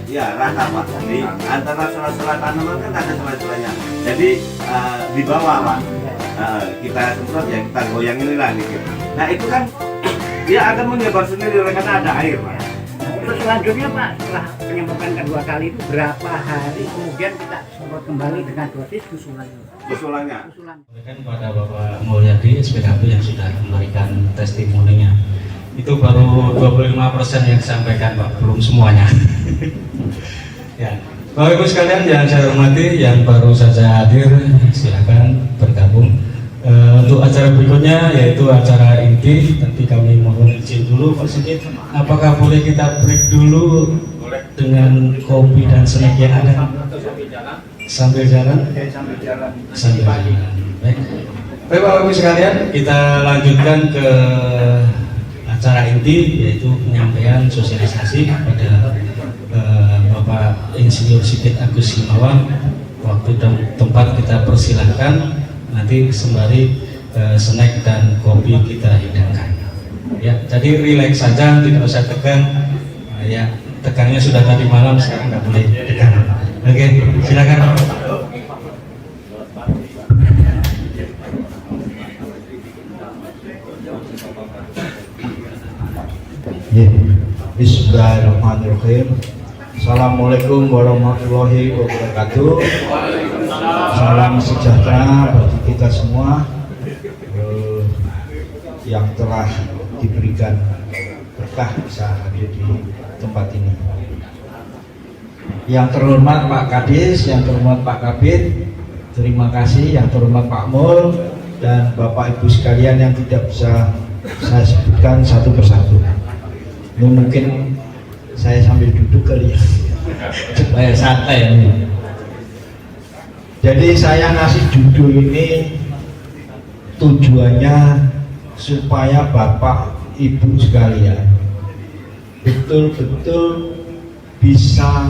Ya, rata Pak. Jadi antara sela-sela tanaman kan ada sela-selanya. Jadi di bawah Pak, kita semprot ya, kita goyang ini lah dikit. Nah itu kan dia akan menyebar sendiri karena ada air Pak. Terus selanjutnya Pak, setelah penyemprotan kedua kali itu berapa hari kemudian kita semprot kembali dengan dosis Usulannya. Kan pada Bapak Mulyadi SPKP yang sudah memberikan testimoninya itu baru 25% yang disampaikan Pak, belum semuanya. Ya, Bapak Ibu sekalian yang saya hormati, yang baru saja hadir silakan bergabung. Untuk acara berikutnya yaitu acara inti, tapi kami mohon izin dulu Pak Sigit, apakah boleh kita break dulu dengan kopi dan snack yang ada? Sambil jalan? Sambil jalan. Baik. Bapak Ibu sekalian, kita lanjutkan ke acara inti, yaitu penyampaian sosialisasi pada Bapak Insinyur Sigit Agus Simawa. Waktu dan tempat kita persilahkan, nanti sembari snack dan kopi kita hidangkan. Ya, jadi rileks saja, tidak usah tegang. Ya, tegangnya sudah tadi malam, sekarang nggak boleh tegang. Oke, silakan. Bismillahirrahmanirrahim. Assalamualaikum warahmatullahi wabarakatuh. Salam sejahtera bagi kita semua yang telah diberikan berkah bisa hadir di tempat ini. Yang terhormat Pak Kadis, yang terhormat Pak Kabid, terima kasih. Yang terhormat Pak Mul dan Bapak Ibu sekalian yang tidak bisa saya sebutkan satu persatu. Ini mungkin saya sambil duduk kali ya, supaya santai. Jadi saya ngasih judul ini tujuannya supaya Bapak Ibu sekalian betul-betul bisa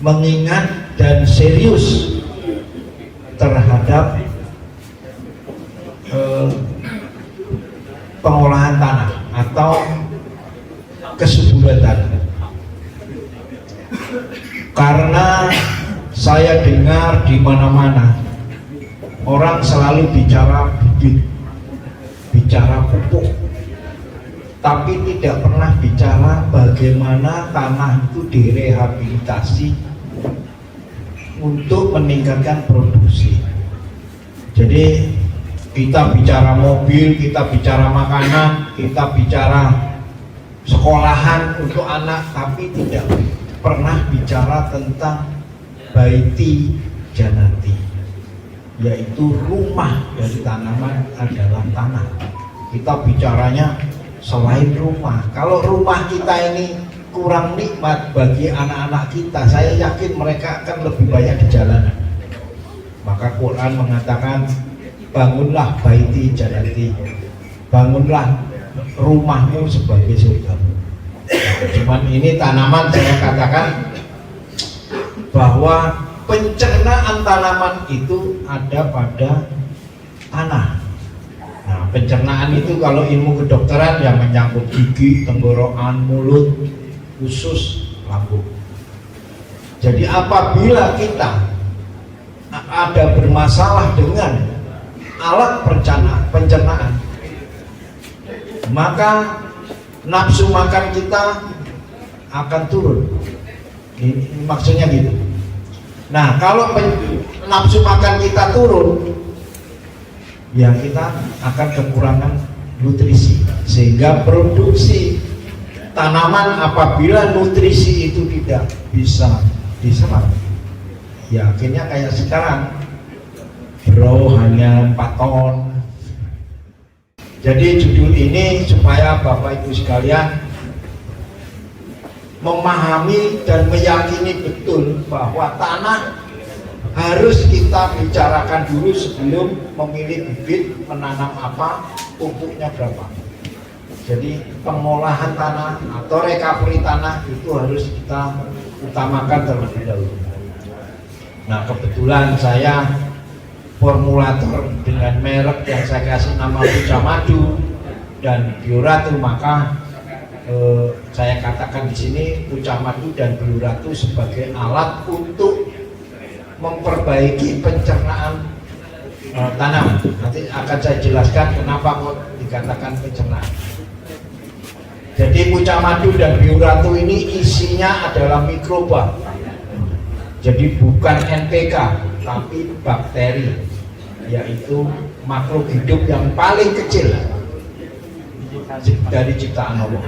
mengingat dan serius terhadap pengolahan tanah atau kesuburan tanah. Karena saya dengar di mana-mana orang selalu bicara bibit, bicara pupuk, tapi tidak pernah bicara bagaimana tanah itu direhabilitasi untuk meningkatkan produksi. Jadi kita bicara mobil, kita bicara makanan, kita bicara sekolahan untuk anak, tapi tidak pernah bicara tentang baiti janati, yaitu rumah dari tanaman adalah tanah. Kita bicaranya selain rumah. Kalau rumah kita ini kurang nikmat bagi anak-anak kita, saya yakin mereka akan lebih banyak di jalanan. Maka Quran mengatakan, bangunlah baiti janati, bangunlah rumahmu sebagai surgamu. Cuman ini tanaman, saya katakan bahwa pencernaan tanaman itu ada pada tanah. Nah, pencernaan itu kalau ilmu kedokteran yang menyangkut gigi, tenggorokan, mulut, usus, lambung. Jadi apabila kita ada bermasalah dengan alat pencernaan, maka nafsu makan kita akan turun. Ini maksudnya gitu. Nah, kalau nafsu makan kita turun, ya kita akan kekurangan nutrisi, sehingga produksi tanaman apabila nutrisi itu tidak bisa diserap, ya akhirnya kayak sekarang bro hanya 4 ton. Jadi judul ini supaya Bapak Ibu sekalian memahami dan meyakini betul bahwa tanah harus kita bicarakan dulu sebelum memilih bibit, menanam apa, pupuknya berapa. Jadi pengolahan tanah atau recovery tanah itu harus kita utamakan terlebih dahulu. Nah, kebetulan saya formulator dengan merek yang saya kasih nama Puja Madu dan Bioratu, maka saya katakan di sini Puja Madu dan Bioratu sebagai alat untuk memperbaiki pencernaan tanam. Nanti akan saya jelaskan kenapa kok dikatakan pencernaan. Jadi Puja Madu dan Bioratu ini isinya adalah mikroba. Jadi bukan NPK tapi bakteri, yaitu makhluk hidup yang paling kecil dari ciptaan Allah.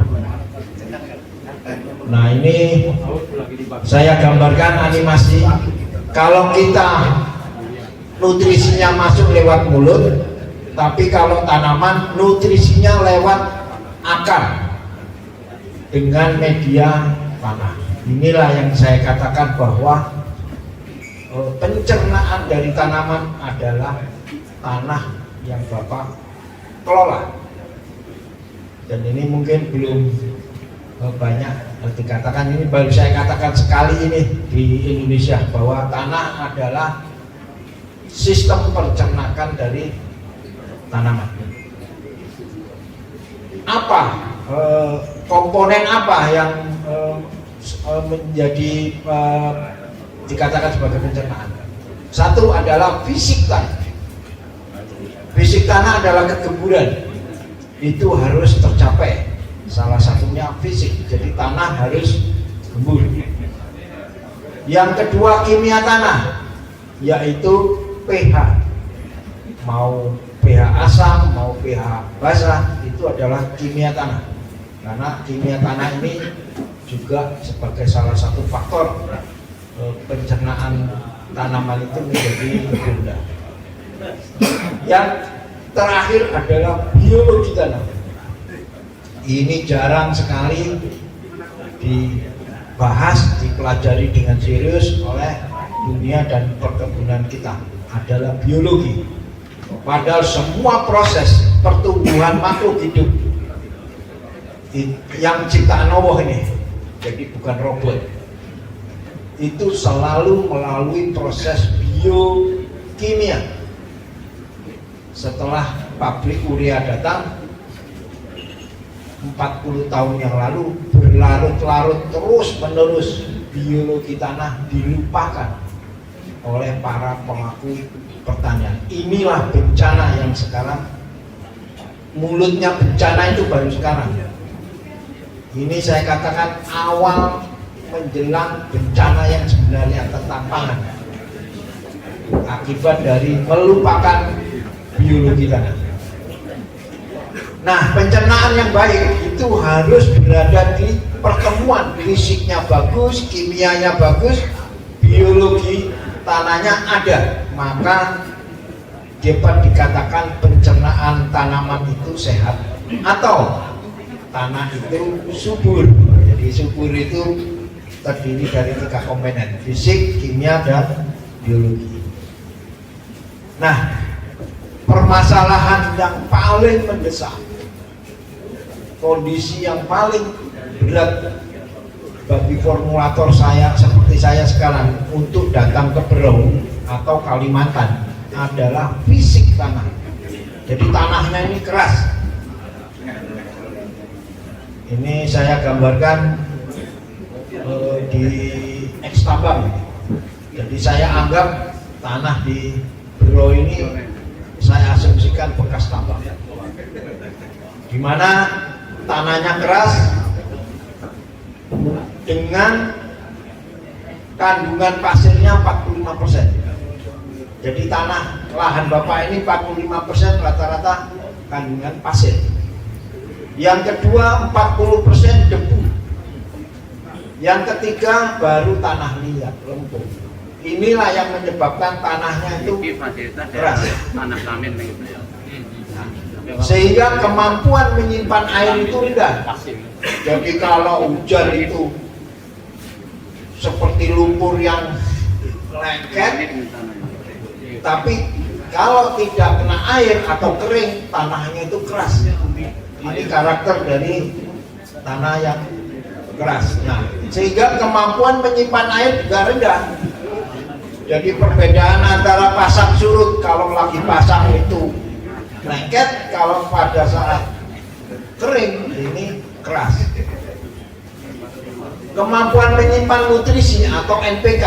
Nah, ini saya gambarkan animasi. Kalau kita nutrisinya masuk lewat mulut, tapi kalau tanaman nutrisinya lewat akar dengan media tanah. Inilah yang saya katakan bahwa pencernaan dari tanaman adalah tanah yang Bapak kelola. Dan ini mungkin belum banyak dikatakan, ini baru saya katakan sekali ini di Indonesia, bahwa tanah adalah sistem pencernaan dari tanaman. Apa komponen apa yang menjadi dikatakan sebagai pencernaan? Satu adalah fisik tanah. Fisik tanah adalah kegemburan, itu harus tercapai. Salah satunya fisik, jadi tanah harus gembur. Yang kedua kimia tanah, yaitu pH. Mau pH asam, mau pH basah, itu adalah kimia tanah. Karena kimia tanah ini juga sebagai salah satu faktor pencernaan tanaman itu menjadi lebih rendah. Yang terakhir adalah biologi tanah. Ini jarang sekali dibahas, dipelajari dengan serius oleh dunia dan perkebunan kita, adalah biologi. Padahal semua proses pertumbuhan makhluk hidup yang ciptaan Allah ini, jadi bukan robot, itu selalu melalui proses biokimia. Setelah pabrik urea datang 40 tahun yang lalu, berlarut-larut terus menerus biologi tanah dilupakan oleh para pelaku pertanian. Inilah bencana yang sekarang, mulutnya bencana itu baru sekarang. Ini saya katakan awal menjelang bencana yang sebenarnya tentang pangan, akibat dari melupakan biologi tanah. Nah, pencernaan yang baik itu harus berada di pertemuan, fisiknya bagus, kimianya bagus, biologi tanahnya ada, maka dapat dikatakan pencernaan tanaman itu sehat atau tanah itu subur. Jadi subur itu terdiri dari 3 komponen, fisik, kimia, dan biologi. Nah, permasalahan yang paling mendesak, kondisi yang paling berat bagi formulator saya seperti saya sekarang untuk datang ke Berau atau Kalimantan adalah fisik tanah. Jadi tanahnya ini keras. Ini saya gambarkan di Ekstambang. Jadi saya anggap tanah di Berau ini saya asumsikan bekas tambang, di mana tanahnya keras dengan kandungan pasirnya 45%. Jadi tanah lahan Bapak ini 45% rata-rata kandungan pasir. Yang kedua 40% debu. Yang ketiga baru tanah liat, lempung. Inilah yang menyebabkan tanahnya itu keras. Tanah lamin begitu ya. Sehingga kemampuan menyimpan air itu rendah. Jadi kalau hujan itu seperti lumpur yang lengket, tapi kalau tidak kena air atau kering, tanahnya itu keras. Ini karakter dari tanah yang keras. Nah, sehingga kemampuan menyimpan air juga rendah. Jadi perbedaan antara pasang surut, kalau lagi pasang itu lengket, kalau pada saat kering ini keras. Kemampuan menyimpan nutrisi atau NPK,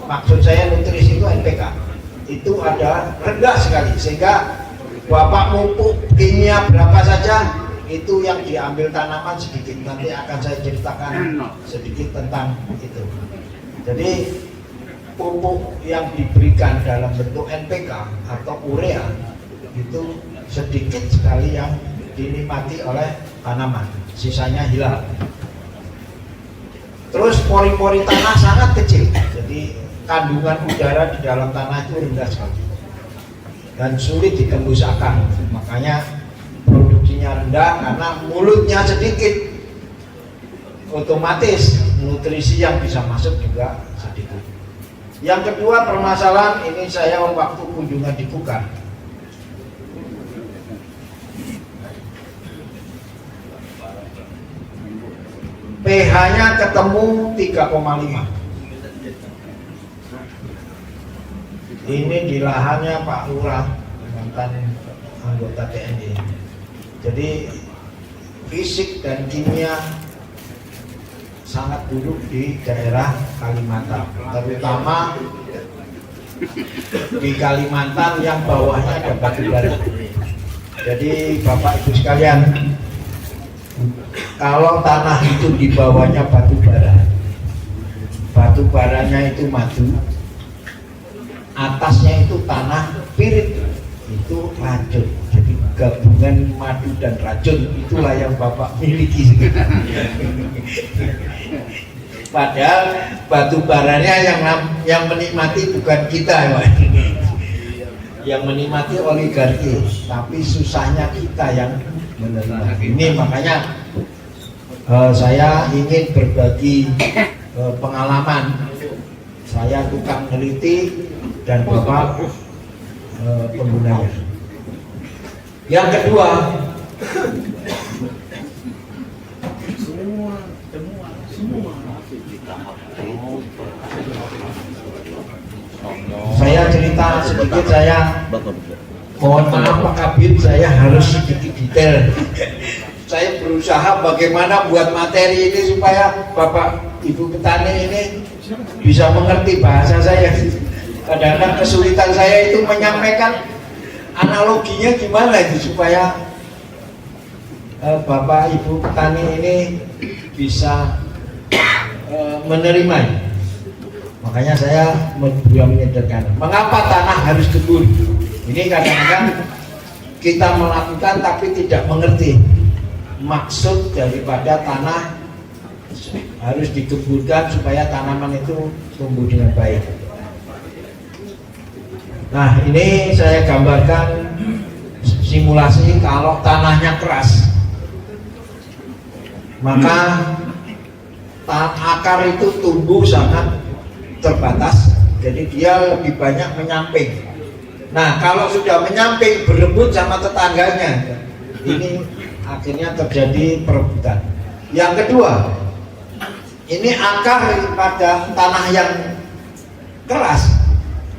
maksud saya nutrisi itu NPK, itu adalah rendah sekali, sehingga Bapak pupuk kimia berapa saja itu yang diambil tanaman sedikit. Nanti akan saya ceritakan sedikit tentang itu. Jadi pupuk yang diberikan dalam bentuk NPK atau urea itu sedikit sekali yang dinikmati oleh tanaman, sisanya hilang. Terus pori-pori tanah sangat kecil, jadi kandungan udara di dalam tanah itu rendah sekali dan sulit ditembus akar. Makanya produksinya rendah karena mulutnya sedikit, otomatis nutrisi yang bisa masuk juga sedikit. Yang kedua permasalahan ini, saya waktu kunjungan di Kukar, pH-nya ketemu 3,5. Ini di lahannya Pak Lurah, mantan anggota TNI. Jadi fisik dan kimia sangat buruk di daerah Kalimantan, terutama di Kalimantan yang bawahnya ada batu bara. Jadi Bapak Ibu sekalian, kalau tanah itu di bawahnya batu baranya itu madu, atasnya itu tanah pirit, itu racun. Jadi gabungan madu dan racun itulah yang Bapak miliki. Padahal batu baranya yang menikmati bukan kita, Pak. Yang menikmati oligarki, tapi susahnya kita yang menerima. Ini makanya saya ingin berbagi pengalaman. Saya tukang neliti dan Bapak penggunanya. Yang kedua, saya cerita sedikit. Saya mohon maaf Pak Kabid, saya harus sedikit detail. Saya berusaha bagaimana buat materi ini supaya Bapak Ibu petani ini bisa mengerti bahasa saya. Kadang-kadang kesulitan saya itu menyampaikan analoginya gimana itu supaya Bapak Ibu petani ini bisa menerima. Makanya saya menyadarkan mengapa tanah harus gembur. Ini kadang-kadang kita melakukan tapi tidak mengerti maksud daripada tanah harus digemburkan supaya tanaman itu tumbuh dengan baik. Nah, ini saya gambarkan simulasi kalau tanahnya keras, maka akar itu tumbuh sangat terbatas, jadi dia lebih banyak menyamping. Nah, kalau sudah menyamping berebut sama tetangganya, ini akhirnya terjadi perebutan. Yang kedua, ini akar pada tanah yang keras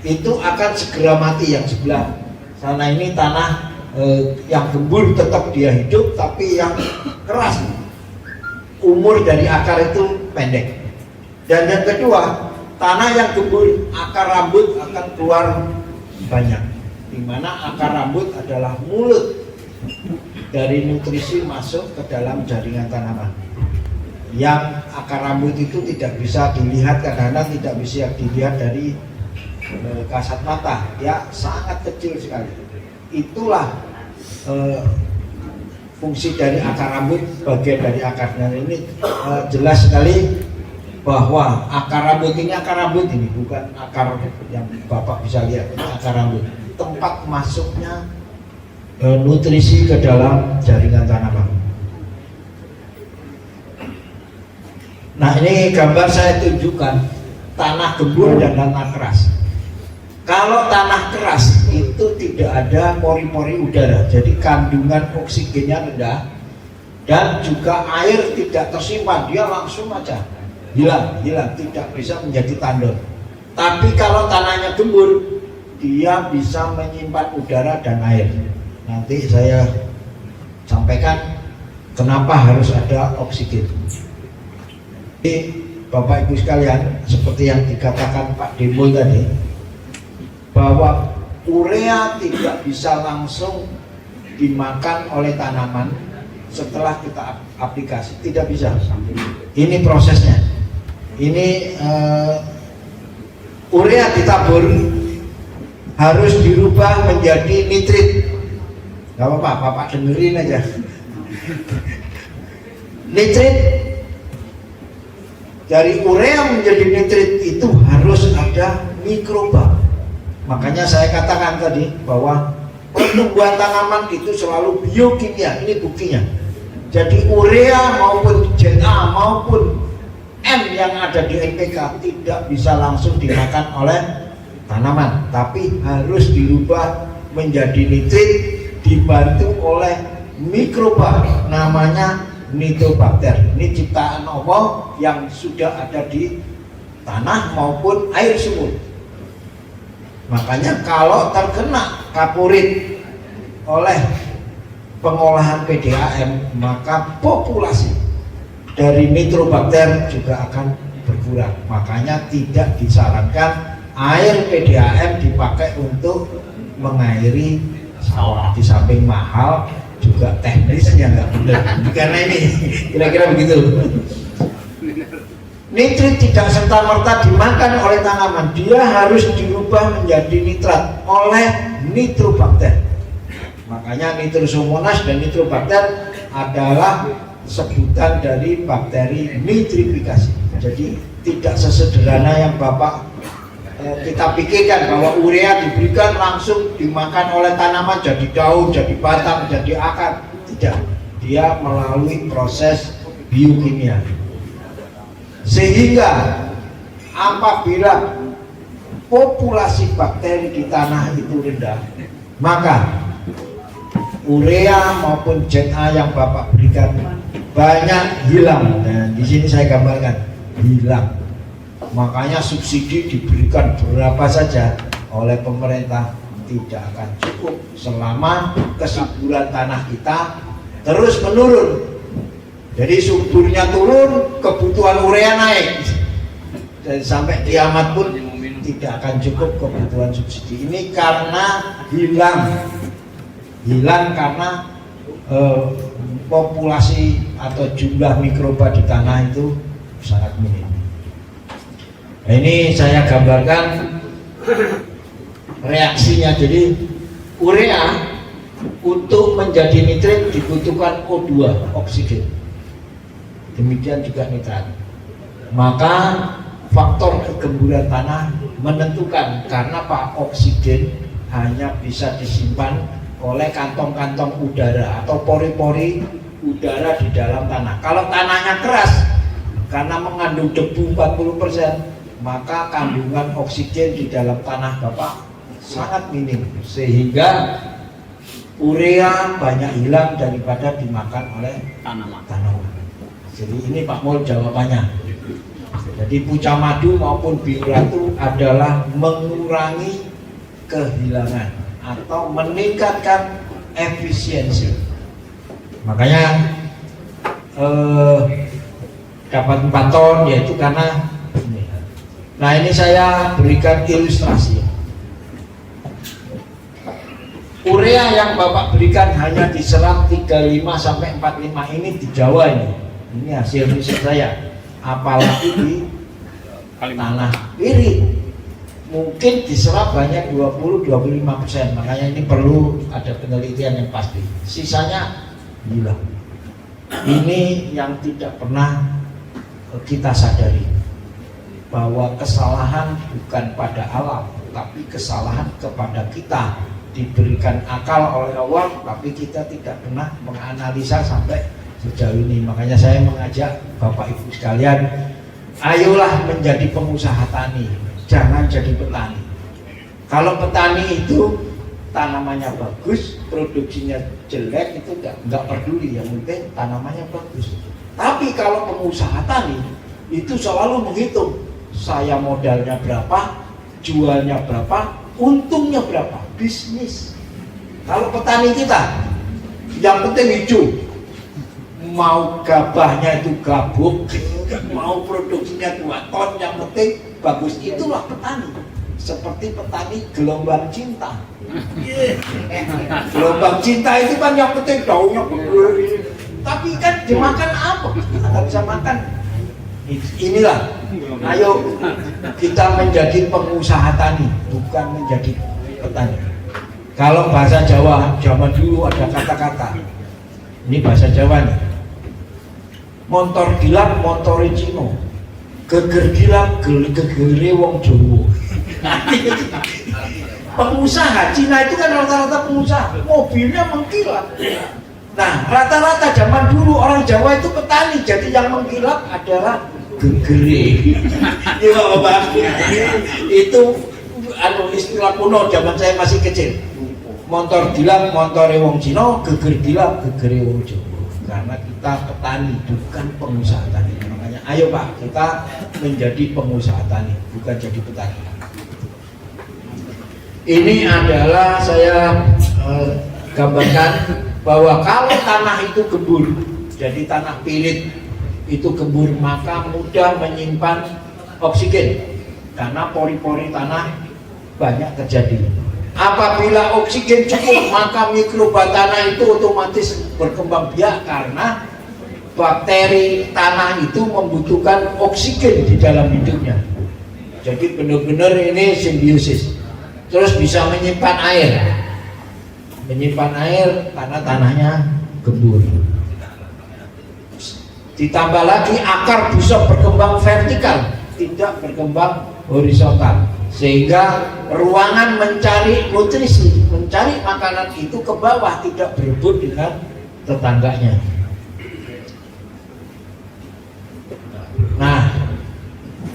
itu akan segera mati. Yang sebelah sana ini tanah yang gembur tetap dia hidup, tapi yang keras umur dari akar itu pendek. Dan yang kedua, tanah yang gembur akar rambut akan keluar banyak, di mana akar rambut adalah mulut dari nutrisi masuk ke dalam jaringan tanaman. Yang akar rambut itu tidak bisa dilihat, kadang-kadang tidak bisa dilihat dari kasat mata, ya sangat kecil sekali. Itulah fungsi dari akar rambut, bagian dari akarnya. Ini jelas sekali bahwa akar rambut ini bukan akar yang Bapak bisa lihat, ini akar rambut, tempat masuknya nutrisi ke dalam jaringan tanaman. Nah, ini gambar saya tunjukkan tanah gembur dan tanah keras. Kalau tanah keras itu tidak ada pori-pori udara, jadi kandungan oksigennya rendah dan juga air tidak tersimpan, dia langsung aja hilang, tidak bisa menjadi tandon. Tapi kalau tanahnya gembur, dia bisa menyimpan udara dan air. Nanti saya sampaikan kenapa harus ada oksigen. Jadi Bapak Ibu sekalian, seperti yang dikatakan Pak Demo tadi, bahwa urea tidak bisa langsung dimakan oleh tanaman setelah kita aplikasi, tidak bisa. Ini prosesnya. Ini urea ditabur harus dirubah menjadi nitrit. Gak apa-apa, Bapak dengerin aja. Nitrit dari urea menjadi nitrit itu harus ada mikroba. Makanya saya katakan tadi bahwa pertumbuhan tanaman itu selalu biokimia, ini buktinya. Jadi urea maupun ZA maupun N yang ada di NPK tidak bisa langsung dimakan oleh tanaman, tapi harus dirubah menjadi nitrit dibantu oleh mikroba namanya Nitrobakter. Ini ciptaan Allah yang sudah ada di tanah maupun air sumur. Makanya kalau terkena kapurit oleh pengolahan PDAM, maka populasi dari Nitrobakter juga akan berkurang. Makanya tidak disarankan air PDAM dipakai untuk mengairi sawah. Di samping mahal, juga teknisnya nggak benar. Karena ini kira-kira begitu. Nitrit tidak serta-merta dimakan oleh tanaman, dia harus dirubah menjadi nitrat oleh Nitrobakter. Makanya Nitrosomonas dan Nitrobakter adalah sebutan dari bakteri nitrifikasi. Jadi tidak sesederhana yang Bapak kita pikirkan bahwa urea diberikan langsung dimakan oleh tanaman jadi daun, jadi batang, jadi akar. Tidak, dia melalui proses biokimia. Sehingga apabila populasi bakteri di tanah itu rendah, maka urea maupun ZA yang Bapak berikan banyak hilang. Dan di sini saya gambarkan hilang. Makanya subsidi diberikan berapa saja oleh pemerintah tidak akan cukup selama kesuburan tanah kita terus menurun. Jadi suburnya turun, kebutuhan urea naik, dan sampai kiamat pun tidak akan cukup kebutuhan subsidi. Ini karena hilang karena populasi atau jumlah mikroba di tanah itu sangat minim. Nah, ini saya gambarkan reaksinya. Jadi urea untuk menjadi nitrit dibutuhkan O2, oksigen. Demikian juga nitrat. Maka faktor kegemburan tanah menentukan, karena Pak oksigen hanya bisa disimpan oleh kantong-kantong udara atau pori-pori udara di dalam tanah. Kalau tanahnya keras karena mengandung debu 40%, maka kandungan oksigen di dalam tanah Bapak sangat minim, sehingga urea banyak hilang daripada dimakan oleh tanaman. Jadi ini Pak Mul jawabannya. Jadi Puca Madu maupun Bioratu adalah mengurangi kehilangan atau meningkatkan efisiensi. Makanya dapat 4 ton, yaitu karena ini. Nah, ini saya berikan ilustrasi. Urea yang Bapak berikan hanya diserap 35 sampai 45 ini di Jawa ini. Ini hasil riset saya. Apalagi di tanah Piri mungkin diserap banyak 20-25%. Makanya ini perlu ada penelitian yang pasti. Sisanya hilang. Ini yang tidak pernah kita sadari, bahwa kesalahan bukan pada alam, tapi kesalahan kepada kita. Diberikan akal oleh Allah, tapi kita tidak pernah menganalisa sampai sejauh ini. Makanya saya mengajak Bapak Ibu sekalian ayolah menjadi pengusaha tani, jangan jadi petani. Kalau petani itu tanamannya bagus, produksinya jelek, itu nggak peduli, yang penting tanamannya bagus. Tapi kalau pengusaha tani itu selalu menghitung, saya modalnya berapa, jualnya berapa, untungnya berapa, bisnis. Kalau petani kita, yang penting hijau, mau gabahnya itu gabuk, mau produksinya 2 ton, yang penting bagus. Itulah petani. Seperti petani gelombang cinta. Gelombang cinta itu kan yang penting daunnya gede, tapi kan dimakan apa? Nggak bisa makan. Inilah, ayo kita menjadi pengusaha tani, bukan menjadi petani. Kalau bahasa Jawa, zaman dulu ada kata-kata, ini bahasa Jawa nih, montor gilap, montore Cino, geger gilap, gegere wong Jawa. Pengusaha Cina itu kan rata-rata pengusaha, mobilnya mengkilap. Nah, rata-rata zaman dulu orang Jawa itu petani, jadi yang mengkilap adalah gegere. Iya, Bapak. Itu istilah kuno zaman saya masih kecil. Montor gilap, montore wong Cina, geger gilap, gegere wong Jawa. Karena kita petani, bukan pengusaha tani. Makanya, ayo Pak, kita menjadi pengusaha tani, bukan jadi petani. Ini adalah saya gambarkan bahwa kalau tanah itu gembur, jadi tanah pirit itu gembur, maka mudah menyimpan oksigen karena pori-pori tanah banyak terjadi. Apabila oksigen cukup, maka mikroba tanah itu otomatis berkembang biak karena bakteri tanah itu membutuhkan oksigen di dalam hidupnya. Jadi benar-benar ini simbiosis. Terus bisa menyimpan air, karena tanahnya gembur. Ditambah lagi akar bisa berkembang vertikal, tidak berkembang horizontal, sehingga ruangan mencari nutrisi, mencari makanan itu ke bawah, tidak berebut dengan tetangganya. Nah,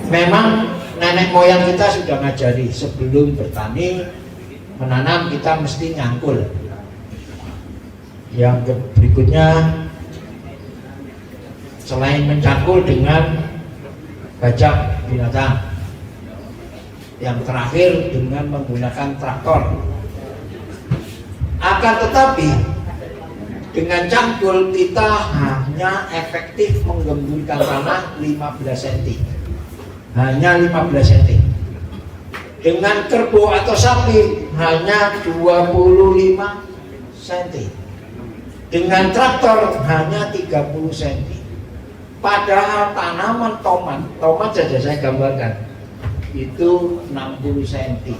memang nenek moyang kita sudah ngajari sebelum bertani menanam kita mesti nyangkul. Yang berikutnya selain mencangkul dengan bajak binatang, yang terakhir dengan menggunakan traktor. Akan tetapi dengan cangkul kita hanya efektif menggemburkan tanah 15 cm. Hanya 15 cm. Dengan kerbau atau sapi hanya 25 cm. Dengan traktor hanya 30 cm. Padahal tanaman tomat saja saya gambarkan itu 60 cm.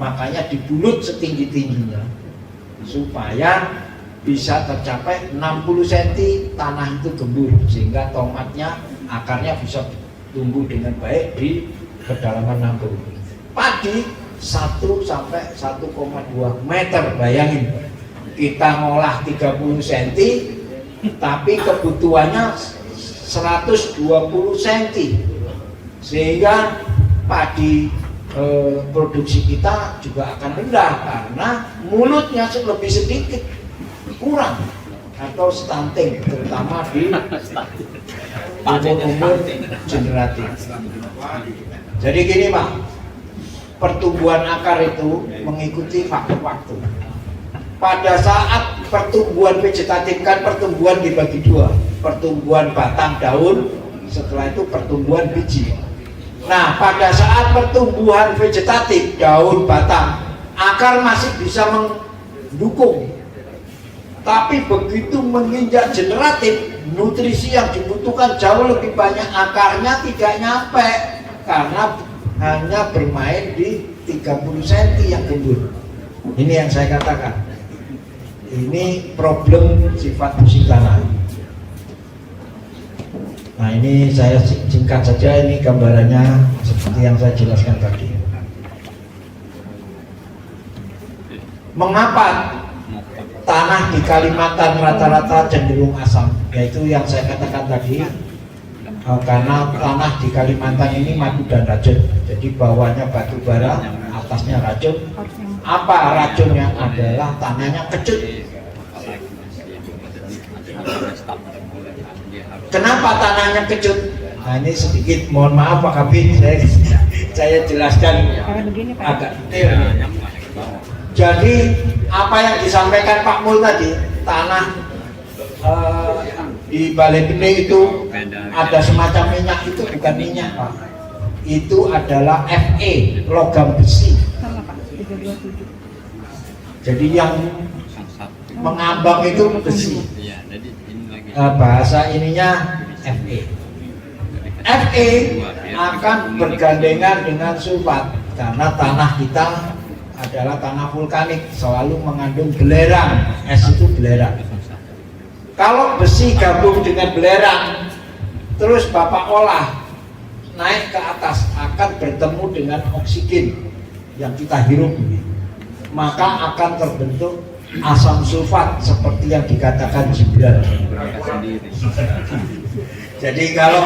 Makanya dibulut setinggi-tingginya supaya bisa tercapai 60 cm tanah itu gembur, sehingga tomatnya akarnya bisa tumbuh dengan baik di kedalaman 60. Padi 1 sampai 1,2 meter, bayangin kita ngolah 30 cm tapi kebutuhannya 120 cm, sehingga padi produksi kita juga akan rendah karena mulutnya lebih sedikit, kurang atau stunting, terutama di umur generatif. Jadi gini Pak, pertumbuhan akar itu mengikuti faktor waktu. Pada saat pertumbuhan vegetatif kan pertumbuhan dibagi dua, pertumbuhan batang daun, setelah itu pertumbuhan biji. Nah, pada saat pertumbuhan vegetatif daun batang, akar masih bisa mendukung. Tapi begitu menginjak generatif, nutrisi yang dibutuhkan jauh lebih banyak, akarnya tidak nyampe karena hanya bermain di 30 cm yang gembur. Ini yang saya katakan, ini problem sifat musik tanah. Nah, ini saya singkat saja, ini gambarannya seperti yang saya jelaskan tadi. Mengapa tanah di Kalimantan rata-rata cenderung asam? Yaitu yang saya katakan tadi, karena tanah di Kalimantan ini madu dan racun. Jadi bawahnya batu bara, atasnya racun. Apa racunnya? Adalah tanahnya kecut. Kenapa tanahnya kecut? Nah ini sedikit mohon maaf Pak Kabin, saya jelaskan agak detail. Jadi apa yang disampaikan Pak Mul tadi, tanah di Balai Gede itu ada semacam minyak, itu bukan minyak Pak, itu adalah Fe, logam besi. Jadi yang mengambang itu besi. Bahasa ininya Fe. Fe akan bergandengan dengan sulfat karena tanah kita adalah tanah vulkanik, selalu mengandung belerang. Es itu belerang. Kalau besi gabung dengan belerang, terus Bapak olah naik ke atas, akan bertemu dengan oksigen yang kita hirup, maka akan terbentuk asam sulfat seperti yang dikatakan Gibran. Jadi kalau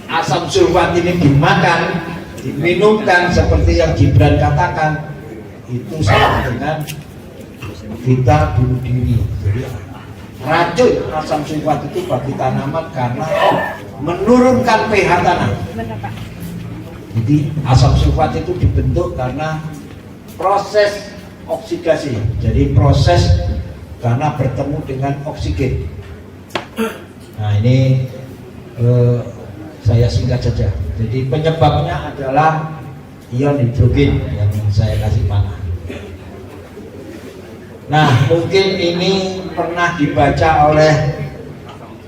asam sulfat ini dimakan, diminumkan seperti yang Gibran katakan, itu sama dengan kita bunuh diri. Jadi racun asam sulfat itu bagi tanaman karena menurunkan pH tanah. Jadi asam sulfat itu dibentuk karena proses oksidasi. Jadi proses karena bertemu dengan oksigen. Nah ini saya singkat saja. Jadi penyebabnya adalah ion hidrogen yang saya kasih panah. Nah mungkin ini pernah dibaca oleh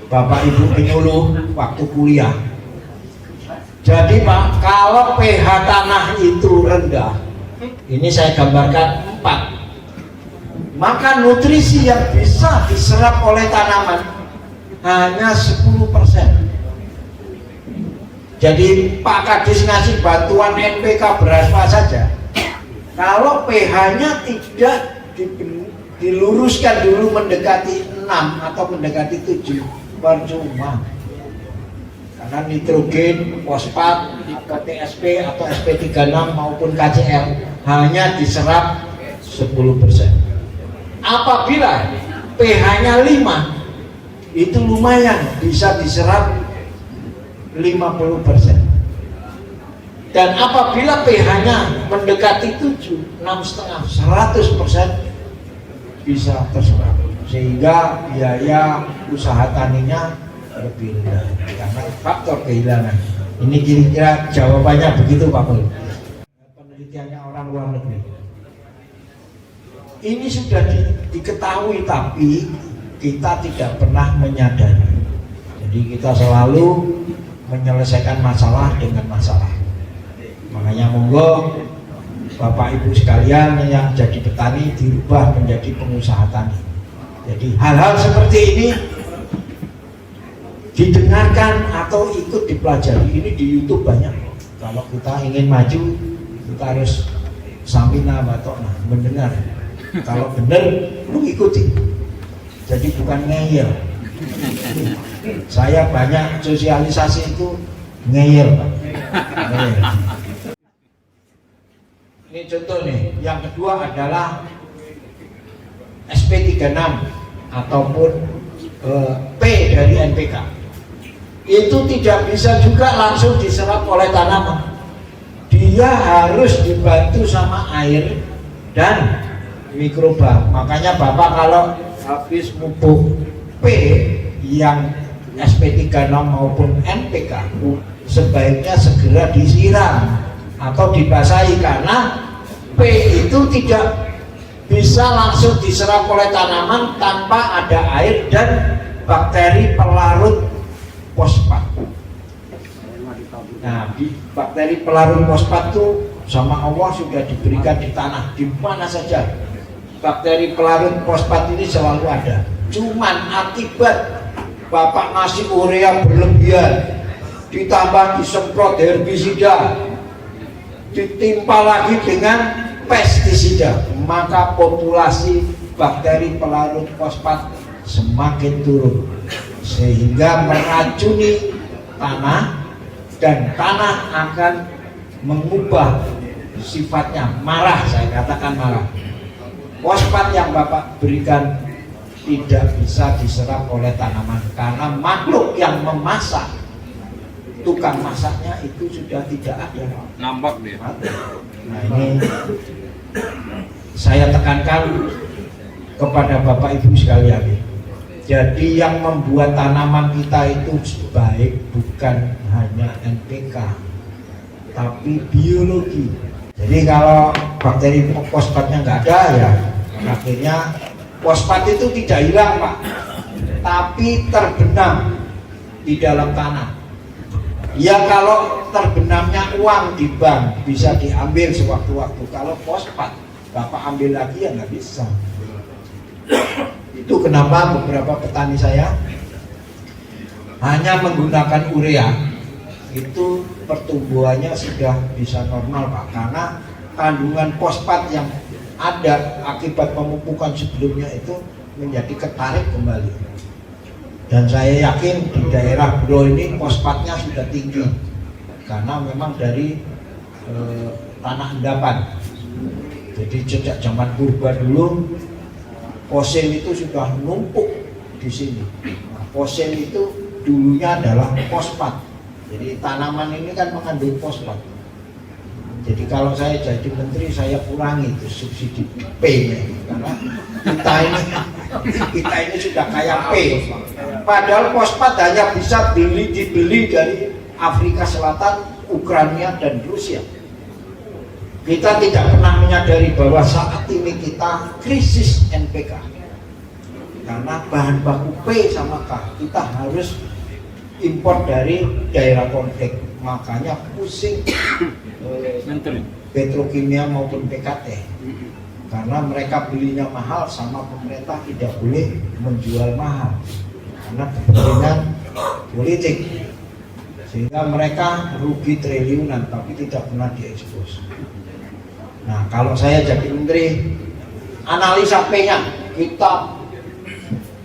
Bapak Ibu penyuluh waktu kuliah. Jadi Pak, kalau pH tanah itu rendah, ini saya gambarkan 4, maka nutrisi yang bisa diserap oleh tanaman hanya 10%. Jadi Pak Kadis ngasih bantuan NPK beraspa saja, kalau pH-nya tidak diluruskan dulu mendekati 6 atau mendekati 7, percuma. Karena nitrogen, fosfat, atau TSP atau SP36 maupun KCl hanya diserap 10%. Apabila pH-nya 5, itu lumayan bisa diserap 50%. Dan apabila pH-nya mendekati 7, 6,5, 100% bisa terserap. Sehingga biaya usaha taninya lebih rendah karena faktor kehilangan. Ini kira-kira jawabannya begitu Pak Mul. Penelitiannya orang luar negeri. Ini sudah diketahui tapi kita tidak pernah menyadari. Jadi kita selalu menyelesaikan masalah dengan masalah. Makanya monggo Bapak Ibu sekalian yang jadi petani dirubah menjadi pengusaha tani. Jadi hal-hal seperti ini didengarkan atau ikut dipelajari. Ini di YouTube banyak. Kalau kita ingin maju, kita harus samina batokna, mendengar. Kalau benar, lu ikuti. Jadi bukan ngeyel. Saya banyak sosialisasi itu ngeyel, Pak. Ngeyel. Ini contoh nih. Yang kedua adalah SP36 ataupun P dari NPK. Itu tidak bisa juga langsung diserap oleh tanaman. Dia harus dibantu sama air dan mikroba. Makanya Bapak kalau habis pupuk P yang SP36 maupun NPK, sebaiknya segera disiram atau dibasahi karena P itu tidak bisa langsung diserap oleh tanaman tanpa ada air dan bakteri pelarut fosfat. Nah, bakteri pelarut fosfat itu sama Allah sudah diberikan di tanah di mana saja. Bakteri pelarut fosfat ini selalu ada. Cuman akibat Bapak ngasih urea berlebihan, ditambah disemprot herbisida, ditimpa lagi dengan pestisida, maka populasi bakteri pelarut fosfat semakin turun sehingga meracuni tanah dan tanah akan mengubah sifatnya, marah, saya katakan marah. Fosfat yang Bapak berikan tidak bisa diserap oleh tanaman karena makhluk yang memasak, tukang masaknya itu sudah tidak ada. Nampak dia. Nah ini saya tekankan kepada Bapak Ibu sekalian. Jadi yang membuat tanaman kita itu baik bukan hanya NPK, tapi biologi. Jadi kalau bakteri fosfatnya nggak ada ya, akhirnya fosfat itu tidak hilang Pak, tapi terbenam di dalam tanah. Ya kalau terbenamnya uang di bank bisa diambil sewaktu-waktu. Kalau fosfat Bapak ambil lagi ya nggak bisa. Itu kenapa beberapa petani saya hanya menggunakan urea, itu pertumbuhannya sudah bisa normal Pak, karena kandungan fosfat yang ada akibat pemupukan sebelumnya itu menjadi ketarik kembali. Dan saya yakin di daerah Bro ini fosfatnya sudah tinggi karena memang dari tanah endapan. Jadi sejak zaman purba dulu fosil itu sudah numpuk di sini. Nah, fosil itu dulunya adalah fosfat. Jadi tanaman ini kan mengandung fosfat. Jadi kalau saya jadi menteri saya kurangi itu subsidi P-nya karena kita ini sudah kaya P. Padahal fosfat hanya bisa dibeli dari Afrika Selatan, Ukraina dan Rusia. Kita tidak pernah menyadari bahwa saat ini kita krisis NPK karena bahan baku P sama K kita harus impor dari daerah konflik, makanya pusing petrokimia maupun PKT karena mereka belinya mahal sama pemerintah tidak boleh menjual mahal karena kepentingan politik, sehingga mereka rugi triliunan tapi tidak pernah diekspos. Nah kalau saya jadi menteri, analisa P-nya kita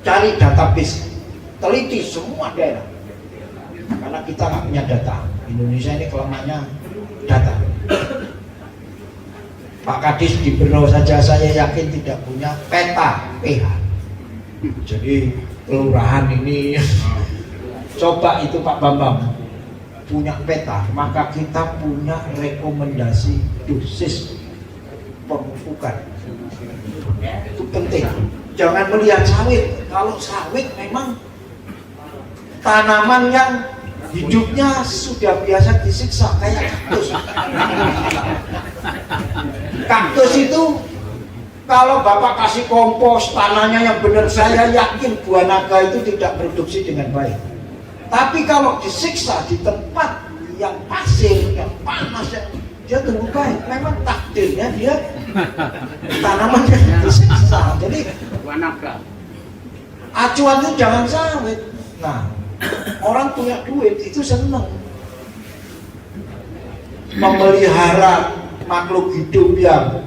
cari database, teliti semua daerah karena kita nggak punya data. Indonesia ini kelemahannya data. Pak Kadis di Brno saja saya yakin tidak punya peta pH. Jadi kelurahan ini coba itu Pak Bambang punya peta, maka kita punya rekomendasi dosis pemupukan. Itu penting. Jangan melihat sawit. Kalau sawit memang tanaman yang hidupnya sudah biasa disiksa kayak kaktus. Kaktus itu kalau Bapak kasih kompos tanahnya yang benar, saya yakin buah naga itu tidak produksi dengan baik. Tapi kalau disiksa di tempat yang pasir, yang panas, yang dia tumbuh baik. Memang takdirnya dia tanamannya disiksa. Jadi acuan itu jangan sawit. Nah, orang punya duit itu senang memelihara makhluk hidup yang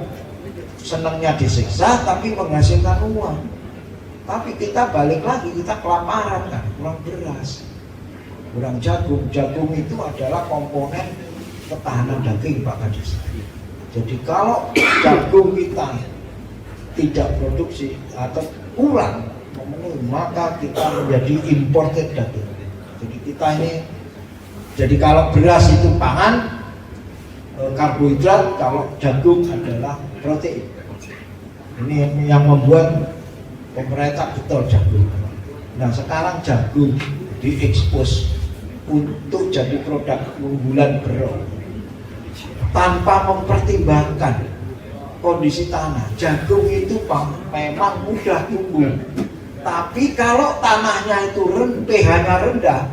senangnya disiksa tapi menghasilkan uang. Tapi kita balik lagi, kita kelaparan kan, kurang beras, kurang jagung. Jagung itu adalah komponen ketahanan daging Pak Kadis. Jadi kalau jagung kita tidak produksi atau kurang memenuhi, maka kita menjadi imported daging. Jadi kita ini, jadi kalau beras itu pangan, karbohidrat, kalau jagung adalah protein. Ini yang membuat pemerintah betul jagung. Nah sekarang jagung diekspos untuk jadi produk unggulan Brno tanpa mempertimbangkan kondisi tanah. Jagung itu memang mudah tumbuh, tapi kalau tanahnya itu pH-nya rendah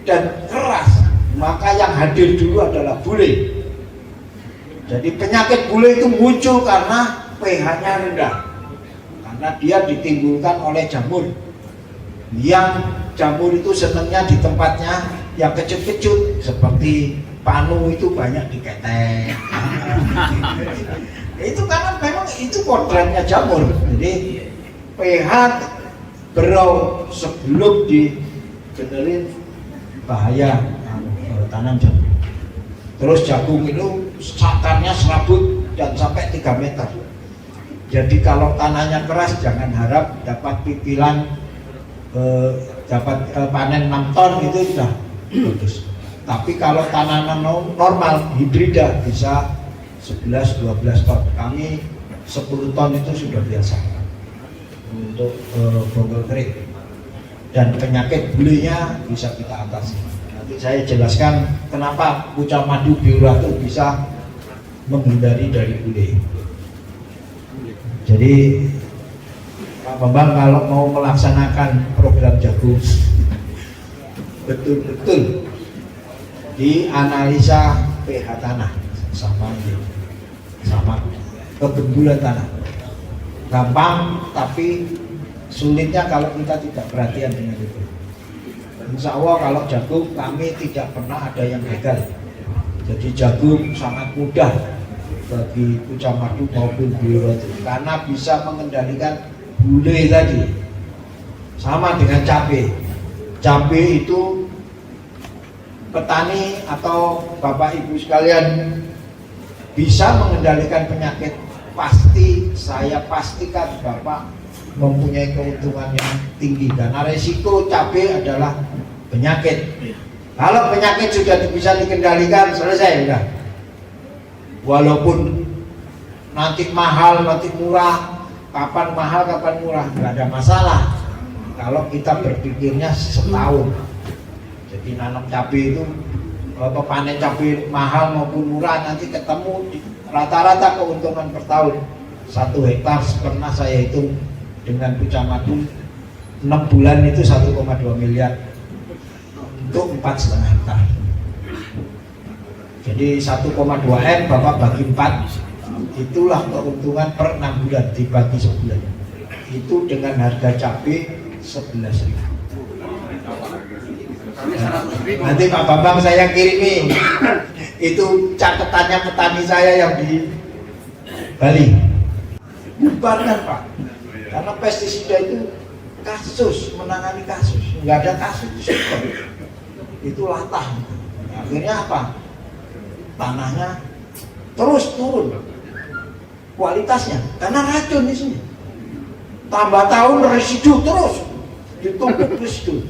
dan keras, maka yang hadir dulu adalah bule. Jadi penyakit bule itu muncul karena pH-nya rendah, karena dia ditimbulkan oleh jamur. Yang jamur itu senangnya di tempatnya yang kecut-kecut, seperti panu itu banyak diketek. Itu karena memang itu kodratnya jamur. Jadi pH Brno sebelum dibenerin bahaya tanam jagung. Terus jagung itu sakarnya serabut dan sampai 3 meter. Jadi kalau tanahnya keras jangan harap dapat pipilan dapat panen 6 ton itu sudah bagus. Tapi kalau tanaman normal hibrida bisa 11-12 ton. Kami 10 ton itu sudah biasa untuk bonggol kering. Dan penyakit bulenya bisa kita atasi. Nanti saya jelaskan kenapa Pucang Madu Biura itu bisa menghindari dari bule. Jadi Pak Bambang kalau mau melaksanakan program jagung betul-betul dianalisa pH tanah sama kegembulan tanah. Gampang tapi sulitnya kalau kita tidak perhatian dengan itu. Insya Allah kalau jagung kami tidak pernah ada yang gagal. Jadi jagung sangat mudah bagi Pucang Madu maupun Biura karena bisa mengendalikan bule tadi. Sama dengan cabai. Cabai itu petani atau Bapak Ibu sekalian bisa mengendalikan penyakit, pasti saya pastikan Bapak mempunyai keuntungan yang tinggi karena resiko cabai adalah penyakit. Kalau penyakit sudah bisa dikendalikan, selesai sudah. Walaupun nanti mahal, nanti murah, kapan mahal, kapan murah, nggak ada masalah. Kalau kita berpikirnya setahun. Jadi nanam cabai itu, panen cabai mahal maupun murah nanti ketemu rata-rata keuntungan per tahun. 1 hektar pernah saya hitung dengan Pucang Madu 6 bulan itu 1,2 miliar untuk 4,5 hektar. Jadi 1,2 M Bapak bagi 4, itulah keuntungan per 6 bulan dibagi sebulan. Itu dengan harga cabai 11.000. Nanti Pak Bambang saya kirimi itu catatannya petani saya yang di Bali. Bubarkan Pak, karena pestisida itu kasus, menangani kasus, nggak ada kasus itu latah. Akhirnya apa? Tanahnya terus turun kualitasnya karena racun di sini. Tambah tahun residu terus ditumpuk residu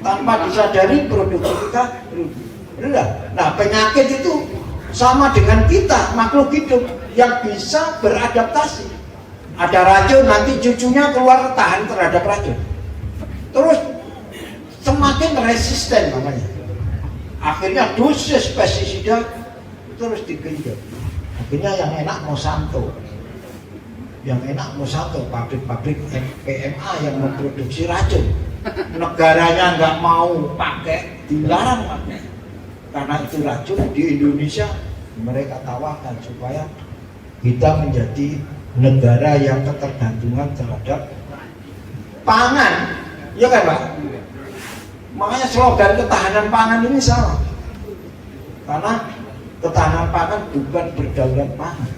tanpa disadari produksi kita rendah. Nah penyakit itu sama dengan kita makhluk hidup yang bisa beradaptasi. Ada racun nanti cucunya keluar tahan terhadap racun. Terus semakin resisten namanya. Akhirnya dosis pestisida terus digenjot. Akhirnya yang enak Monsanto. Yang enak Monsanto, pabrik-pabrik PMA yang memproduksi racun. Negaranya nggak mau pakai, dilarang pakai. Karena itu racun di Indonesia mereka tawarkan supaya kita menjadi negara yang ketergantungan terhadap pangan, ya kan Pak? Makanya slogan ketahanan pangan ini salah. Karena ketahanan pangan bukan berdaulat pangan.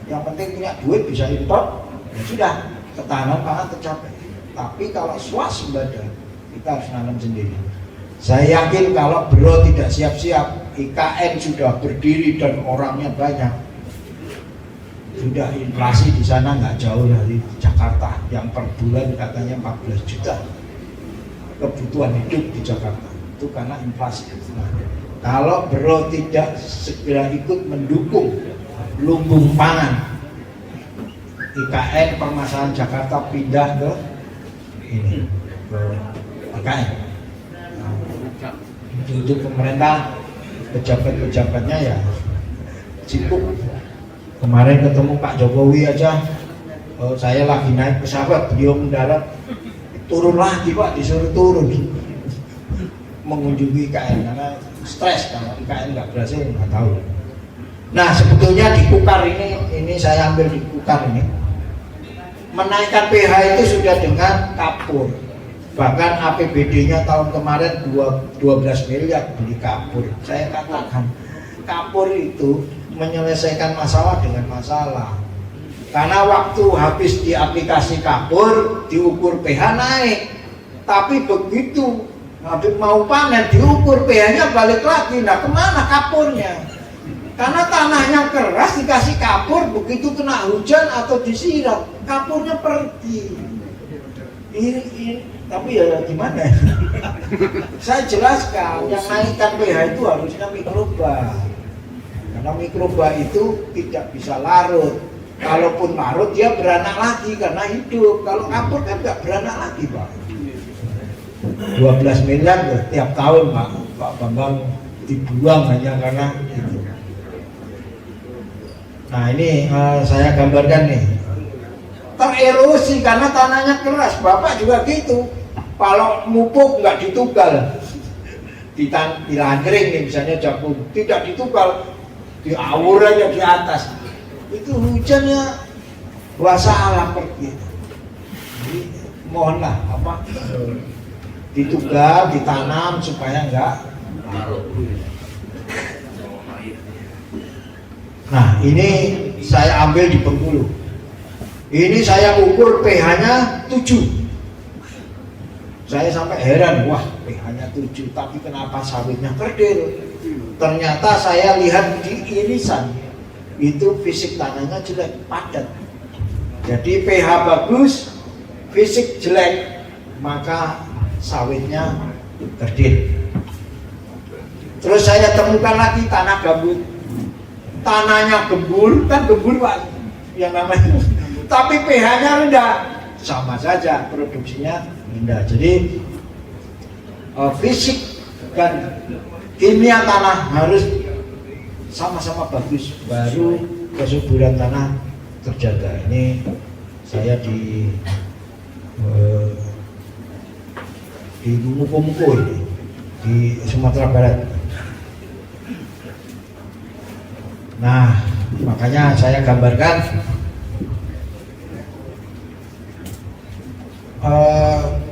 Yang penting punya duit bisa impor, ya sudah ketahanan pangan tercapai. Tapi kalau swasembada kita harus nanam sendiri. Saya yakin kalau Bro tidak siap-siap, IKN sudah berdiri dan orangnya banyak. Sudah inflasi di sana nggak jauh dari Jakarta, yang per bulan katanya 14 juta kebutuhan hidup di Jakarta itu karena inflasi. Nah, kalau Bro tidak segera ikut mendukung lumbung pangan, IKN permasalahan Jakarta pindah ke ini ke IKN. Nah, untuk pemerintah pejabat-pejabatnya ya sibuk. Kemarin ketemu Pak Jokowi aja, saya lagi naik pesawat, beliau mendarat, turun lagi Pak, disuruh turun mengunjungi IKN karena stres kalau IKN nggak berhasil, nggak tahu. Nah sebetulnya di Kukar ini saya ambil di Kukar ini, menaikkan pH itu sudah dengan kapur. Bahkan APBD-nya tahun kemarin 12 miliar beli kapur. Saya katakan kapur itu menyelesaikan masalah dengan masalah. Karena waktu habis di aplikasi kapur diukur pH naik, tapi begitu Habis mau panen diukur pH-nya balik lagi. Nah kemana kapurnya? Karena tanahnya keras dikasih kapur, begitu kena hujan atau disiram kapurnya pergi. Ini tapi ya gimana? Saya jelaskan yang naikkan pH itu harusnya mikroba. Karena mikroba itu tidak bisa larut. Kalaupun larut dia beranak lagi karena hidup. Kalau kapur kan nggak beranak lagi, Pak. 12 miliar tiap tahun Pak Bambang dibuang hanya karena itu. Nah ini saya gambarkan nih, tererosi karena tanahnya keras. Bapak juga gitu, kalau mupuk nggak ditugal di lahan kering nih, misalnya jagung tidak ditugal, diawur aja di atas, itu hujannya kuasa alam pergi. Jadi mohonlah ditugal, ditanam supaya nggak larut. Nah ini saya ambil di Bengkulu. Ini saya ukur pH-nya 7. Saya sampai heran, wah pH-nya 7, tapi kenapa sawitnya kerdil? Ternyata saya lihat di irisan, itu fisik tanahnya jelek, padat. Jadi pH bagus, fisik jelek, maka sawitnya kerdil. Terus saya temukan lagi tanah gambut. Tanahnya gembur, kan gembur Pak yang namanya, tapi pH-nya rendah, sama saja produksinya rendah. Jadi fisik dan kimia tanah harus sama-sama bagus, baru kesuburan tanah terjaga. Ini saya di Muko-Muko ini di Sumatera Barat. Nah, makanya saya gambarkan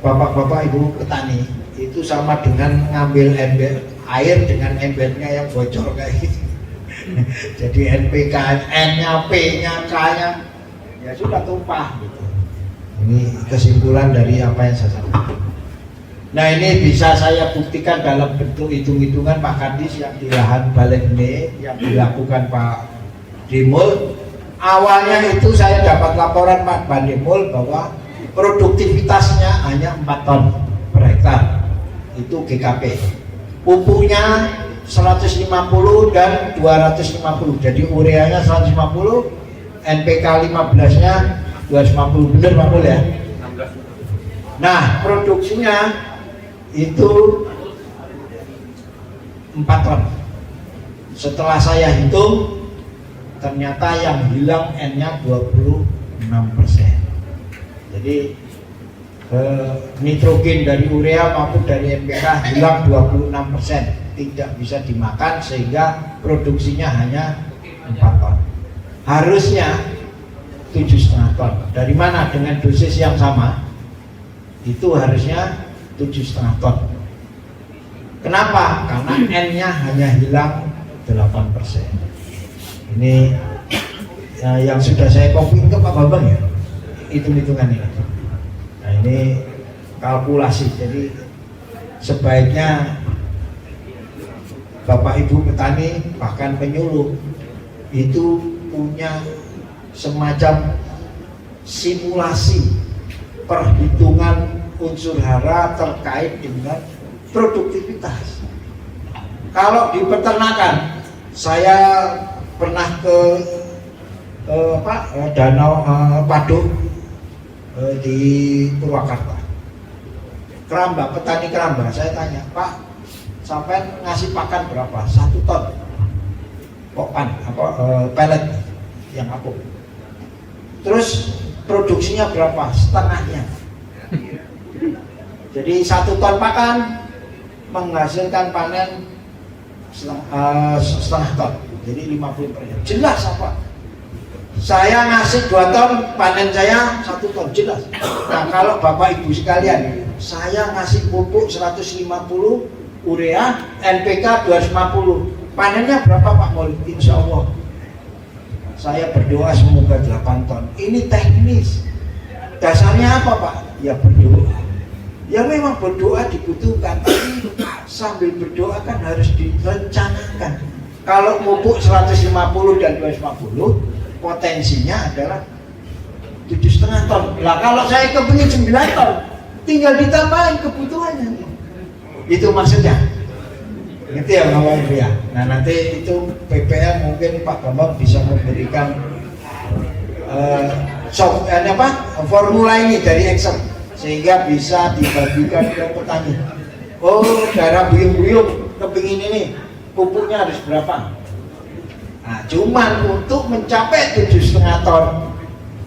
bapak-bapak ibu petani itu sama dengan ngambil ember air dengan embernya yang bocor kayak gitu. Jadi NPK, N-nya, P-nya, K-nya ya sudah tumpah gitu. Ini kesimpulan dari apa yang saya sampaikan. Nah ini bisa saya buktikan dalam bentuk hitung-hitungan Pak Kadis yang di lahan Balekne yang dilakukan Pak Demul. Awalnya itu saya dapat laporan Pak Demul bahwa produktivitasnya hanya 4 ton per hektar. Itu GKP. Pupuknya 150 dan 250. Jadi ureanya 150, NPK 15-nya 250. Benar Pak Mul ya? Nah, produksinya itu 4 ton. Setelah saya hitung, ternyata yang hilang N-nya 26%. Jadi nitrogen dari urea maupun dari NPK hilang 26%, tidak bisa dimakan sehingga produksinya hanya 4 ton. Harusnya 7,5 ton. Dari mana dengan dosis yang sama? Itu harusnya 7,5 ton. Kenapa? Karena N-nya hanya hilang 8%. Ini yang sudah saya copy ke Pak Bambang ya, hitung-hitungan ini. Nah ini kalkulasi. Jadi sebaiknya Bapak Ibu petani bahkan penyuluh itu punya semacam simulasi perhitungan unsur hara terkait dengan produktivitas. Kalau di peternakan, saya pernah ke Danau Paduk di Purwakarta. Keramba, petani keramba, saya tanya, Pak, sampai ngasih pakan berapa? 1 ton. Pokan, pelet yang apung. Terus produksinya berapa? Setengahnya. Jadi 1 ton pakan menghasilkan panen setengah ton. Jadi 50%. Jelas apa? Saya ngasih 2 ton, panen saya 1 ton, jelas. Nah kalau Bapak Ibu sekalian, saya ngasih pupuk 150, urea, NPK 250, panennya berapa Pak Mul? Insya Allah saya berdoa semoga 8 ton. Ini teknis. Dasarnya apa Pak? Ya berdoa. Ya memang berdoa dibutuhkan, tapi sambil berdoa kan harus direncanakan. Kalau pupuk 150 dan 250, potensinya adalah 7,5 ton. Lah kalau saya kepingin 9 ton, tinggal ditambahin kebutuhannya. Itu maksudnya. Gitu ya ngomong ya. Nah nanti itu PPL mungkin Pak Bambang bisa memberikan formula ini dari Excel sehingga bisa dibagikan ke petani. Oh, daerah buyung-buyung kepingin ini pupuknya harus berapa? Nah, cuman untuk mencapai 7,5 ton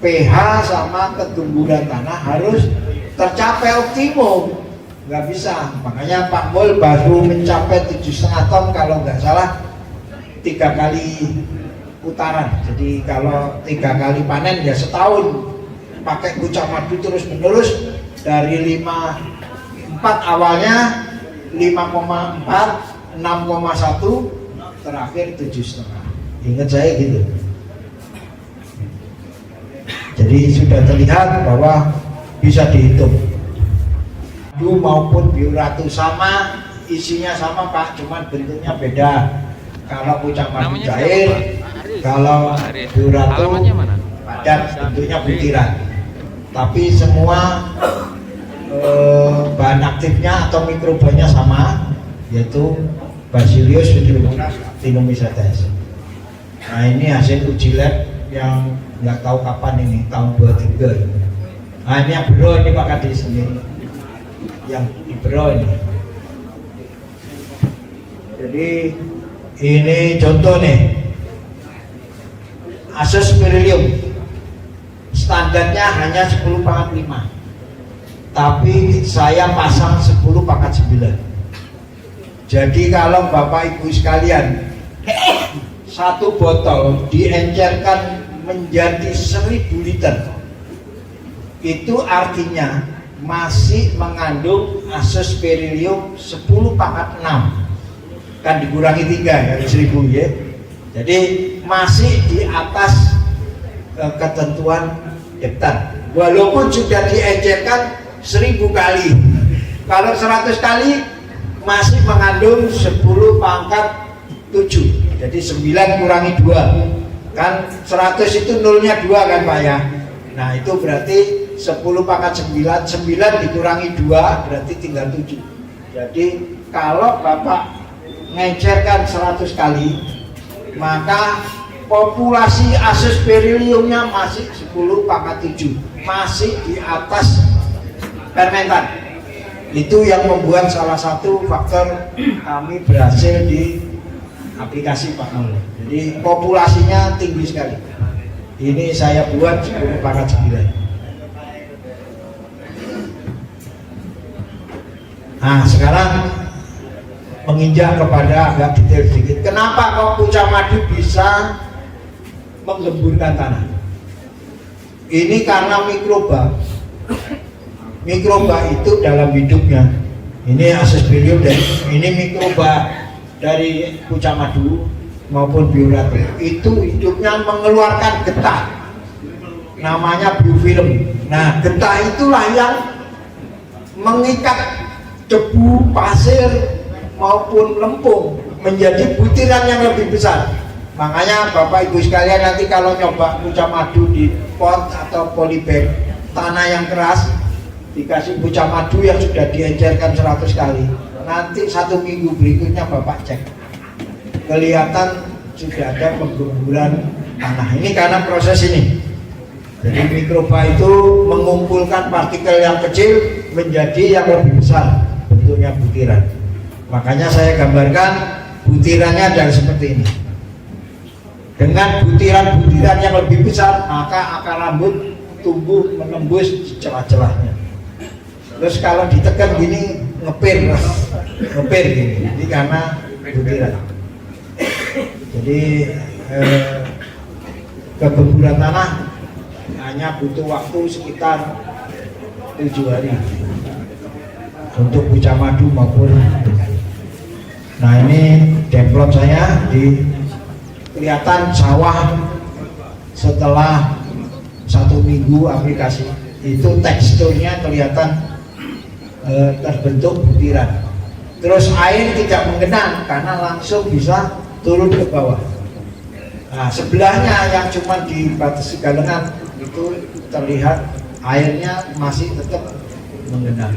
pH sama ketumbuhan tanah harus tercapai optimum. Nggak bisa, makanya Pak Mul baru mencapai 7,5 ton kalau nggak salah 3 kali putaran. Jadi kalau 3 kali panen ya setahun pakai Pucak Madu terus menerus dari 5,4 awalnya 5,4 6,1 terakhir 7,5. Ingat saya gitu. Jadi sudah terlihat bahwa bisa dihitung maupun bioratu sama, isinya sama Pak, cuman bentuknya beda. Kalau Pucak Madu cair, kalau bioratu padat bentuknya butiran. Tapi semua bahan aktifnya atau mikrobanya sama, yaitu Bacillus actinomycetes. Nah ini hasil uji lab yang nggak tahu kapan ini, tahun 23. Nah ini yang bro ini Pak Kadis sendiri, yang di bro ini. Jadi ini contoh nih, Azospirillum standarnya hanya 10/5, tapi saya pasang 10/9. Jadi kalau Bapak Ibu sekalian, satu botol diencerkan menjadi 1000 liter, itu artinya masih mengandung Azospirillum 10/6, kan dikurangi 3 dari 1000 ya. Jadi masih di atas ketentuan hektar, walaupun sudah diencerkan 1000 kali. Kalau 100 kali masih mengandung 10/7, jadi 9 kurangi 2 kan 100 itu nolnya 2 kan Pak ya. Nah itu berarti 10/9, 9 dikurangi 2 berarti tinggal 7. Jadi kalau Bapak ngencerkan 100 kali, maka populasi Azospirillumnya masih 10/7, masih di atas fermentan. Itu yang membuat salah satu faktor kami berhasil di aplikasi Pak Mul. Jadi populasinya tinggi sekali. Ini saya buat 10/9. Nah sekarang menginjak kepada agak detail sedikit. Kenapa kok Pucak Madu bisa menggemburkan tanah? Ini karena mikroba. Mikroba itu dalam hidupnya, ini Azospirillum dan ini mikroba dari Pucak Madu maupun bioratu, itu hidupnya mengeluarkan getah, namanya biofilm. Nah getah itulah yang mengikat debu, pasir maupun lempung menjadi butiran yang lebih besar. Makanya Bapak Ibu sekalian nanti kalau nyoba Pucak Madu di pot atau polybag tanah yang keras, dikasih Pucak Madu yang sudah diencerkan 100 kali, nanti 1 minggu berikutnya Bapak cek, kelihatan sudah ada penggemburan tanah. Ini karena proses ini. Jadi mikroba itu mengumpulkan partikel yang kecil menjadi yang lebih besar, bentuknya butiran. Makanya saya gambarkan butirannya adalah seperti ini. Dengan butiran-butiran yang lebih besar, maka akar rambut tumbuh menembus celah-celahnya. Terus kalau ditekan gini ngepir gini, jadi karena butiran. Jadi kegemburan tanah hanya butuh waktu sekitar 7 hari untuk Pucak Madu maupun. Nah ini demplot saya, di kelihatan sawah setelah 1 minggu aplikasi itu teksturnya kelihatan terbentuk butiran. Terus air tidak mengenang karena langsung bisa turun ke bawah. Nah, sebelahnya yang cuma dibatasi galengan itu terlihat airnya masih tetap mengenang.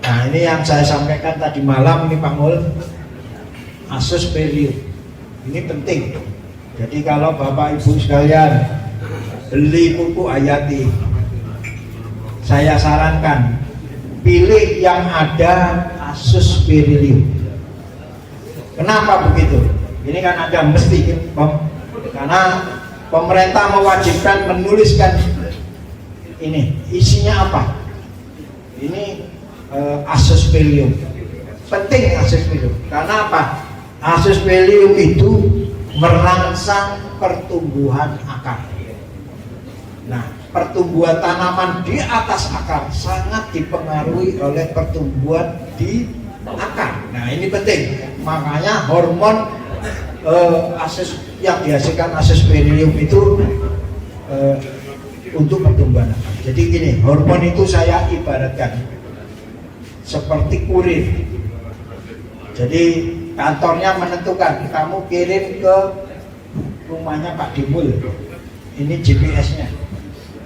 Nah, ini yang saya sampaikan tadi malam ini Pak Mul, asus period. Ini penting. Jadi kalau Bapak Ibu sekalian beli buku Hayati, saya sarankan pilih yang ada asus period. Kenapa begitu? Ini kan ada mesti, karena pemerintah mewajibkan menuliskan ini isinya apa. Ini asus period. Penting asus period. Karena apa? Asus period itu merangsang pertumbuhan akar. Nah, pertumbuhan tanaman di atas akar sangat dipengaruhi oleh pertumbuhan di akar. Nah, ini penting. Makanya hormon asus yang dihasilkan asospergillium itu untuk pertumbuhan akar. Jadi gini, hormon itu saya ibaratkan seperti kurir. Jadi kantornya menentukan kamu kirim ke rumahnya Pak Dimul, ini GPS-nya.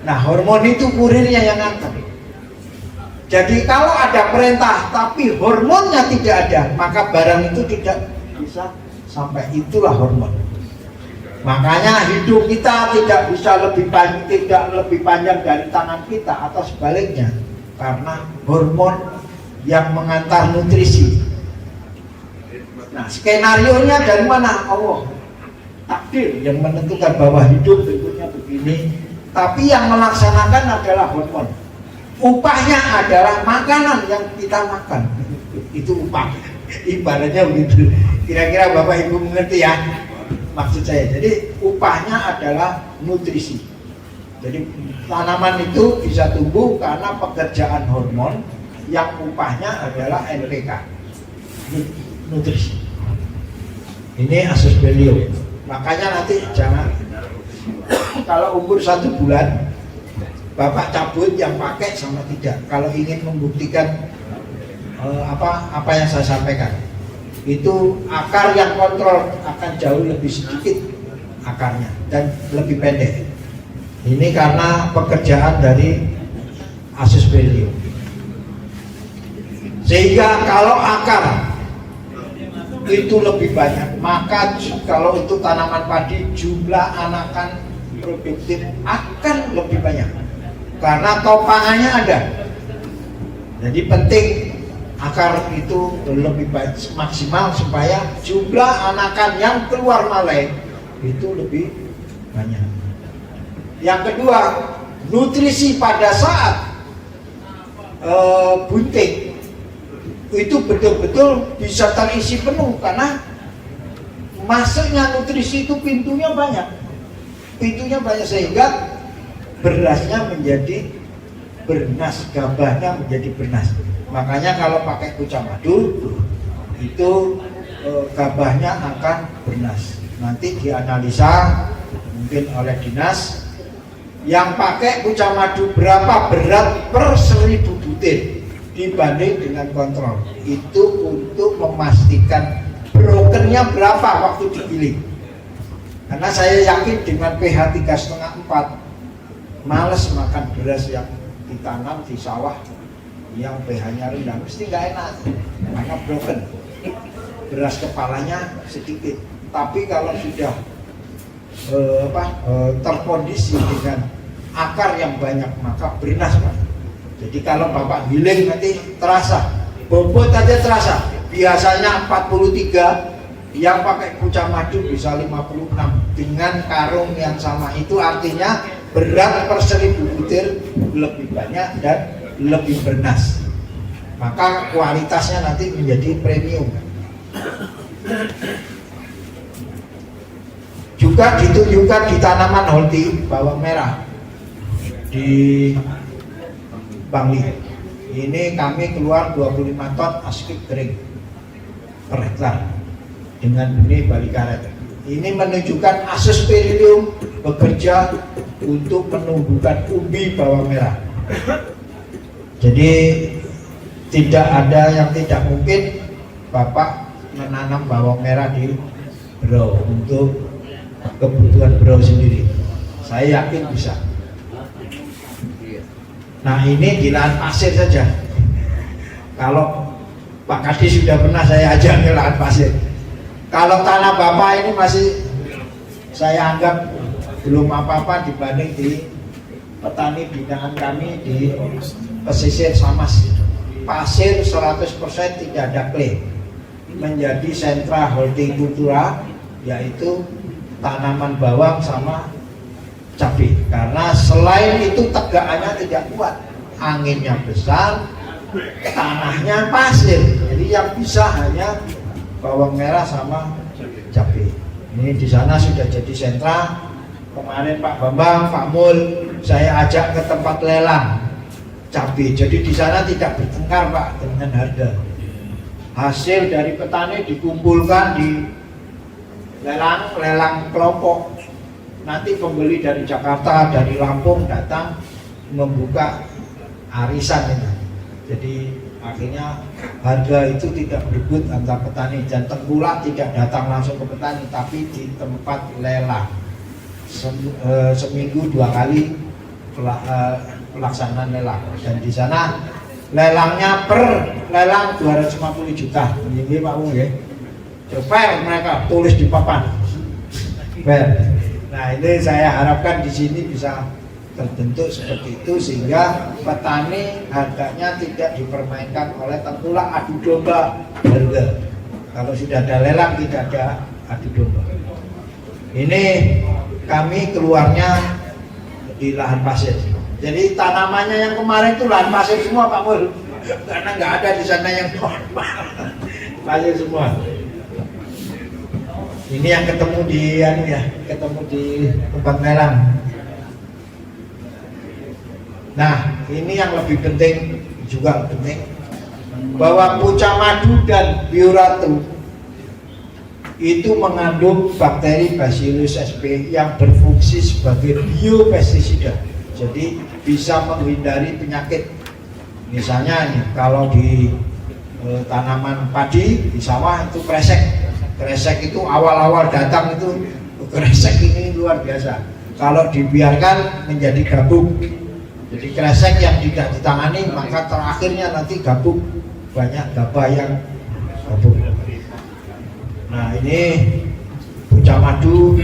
Nah, hormon itu kurirnya yang nganter. Jadi kalau ada perintah tapi hormonnya tidak ada, maka barang itu tidak bisa sampai. Itulah hormon. Makanya hidup kita tidak bisa lebih panjang dari tangan kita atau sebaliknya, karena hormon yang mengantar nutrisi. Nah, skenario-nya dari mana? Allah, takdir yang menentukan bahwa hidup bentuknya begini, tapi yang melaksanakan adalah hormon. Upahnya adalah makanan yang kita makan. Itu upah. Ibaratnya begitu. Kira-kira Bapak Ibu mengerti ya maksud saya. Jadi upahnya adalah nutrisi. Jadi tanaman itu bisa tumbuh karena pekerjaan hormon, yang upahnya adalah NPK, nutrisi. Ini asospergillium. Makanya nanti jangan, kalau umur 1 bulan Bapak cabut yang pakai sama tidak. Kalau ingin membuktikan apa yang saya sampaikan, itu akar yang kontrol akan jauh lebih sedikit akarnya dan lebih pendek. Ini karena pekerjaan dari asospergillium. Sehingga kalau akar itu lebih banyak, maka kalau untuk tanaman padi jumlah anakan produktif akan lebih banyak karena topangannya ada. Jadi penting akar itu lebih maksimal supaya jumlah anakan yang keluar malai itu lebih banyak. Yang kedua, nutrisi pada saat bunting itu betul-betul bisa terisi penuh karena masuknya nutrisi itu pintunya banyak sehingga berasnya menjadi bernas, gabahnya menjadi bernas. Makanya kalau pakai kuca madu itu gabahnya akan bernas. Nanti dianalisa mungkin oleh dinas yang pakai kuca madu berapa berat per 1000 butir dibanding dengan kontrol. Itu untuk memastikan brokennya berapa waktu digiling. Karena saya yakin dengan pH 3,5-4 males makan beras yang ditanam di sawah yang pH-nya rendah, mesti nggak enak karena broken, beras kepalanya sedikit. Tapi kalau sudah terkondisi dengan akar yang banyak maka bernas Pak. Jadi kalau Bapak giling nanti terasa, bobot aja terasa. Biasanya 43, yang pakai kuca madu bisa 56 dengan karung yang sama. Itu artinya berat per 1000 butir lebih banyak dan lebih bernas. Maka kualitasnya nanti menjadi premium. Juga ditunjukkan di tanaman holti bawang merah di Bangli. Ini kami keluar 25 ton askip kering per hektar dengan benih Bali Karet. Ini menunjukkan Azospirillum bekerja untuk menumbuhkan umbi bawang merah. Jadi tidak ada yang tidak mungkin Bapak menanam bawang merah di Berau untuk kebutuhan Berau sendiri. Saya yakin bisa. Nah ini di lahan pasir saja. Kalau Pak Kadis sudah pernah saya ajak ke lahan pasir. Kalau tanah Bapak ini masih saya anggap belum apa-apa dibanding di petani binaan kami di pesisir Samas. Pasir 100% tidak ada clay. Menjadi sentra hortikultura, yaitu tanaman bawang sama cabai. Karena selain itu tegakannya tidak kuat, anginnya besar, tanahnya pasir, jadi yang bisa hanya bawang merah sama cabai. Ini di sana sudah jadi sentra. Kemarin Pak Bambang, Pak Mul, saya ajak ke tempat lelang cabai. Jadi di sana tidak bertengkar Pak dengan harga. Hasil dari petani dikumpulkan di lelang kelompok. Nanti pembeli dari Jakarta, dari Lampung datang membuka arisan ini. Jadi akhirnya harga itu tidak berebut antar petani, dan tengkulak tidak datang langsung ke petani, tapi di tempat lelang. Seminggu 2 kali pelaksanaan lelang, dan di sana lelangnya per lelang 250 juta. Ini Pak Wong ya. Fair mereka tulis di papan. Fair. Nah ini saya harapkan di sini bisa terbentuk seperti itu sehingga petani harganya tidak dipermainkan oleh tengkulak adu domba harga. Kalau sudah ada lelang tidak ada adu domba. Ini kami keluarnya di lahan pasir. Jadi tanamannya yang kemarin itu lahan pasir semua Pak Mul, karena nggak ada di sana yang pasir semua. Ini yang ketemu di ketemu di tempat lelang. Nah, ini yang lebih penting juga penting bahwa pucak madu dan bioratu itu mengandung bakteri Bacillus sp yang berfungsi sebagai biopestisida. Jadi bisa menghindari penyakit. Misalnya nih, kalau di tanaman padi di sawah itu kresek. Kresek itu awal-awal datang itu kresek ini luar biasa. Kalau dibiarkan menjadi gabuk. Jadi kresek yang tidak ditangani maka terakhirnya nanti gabuk, banyak gabah yang gabuk. Nah ini pucak madu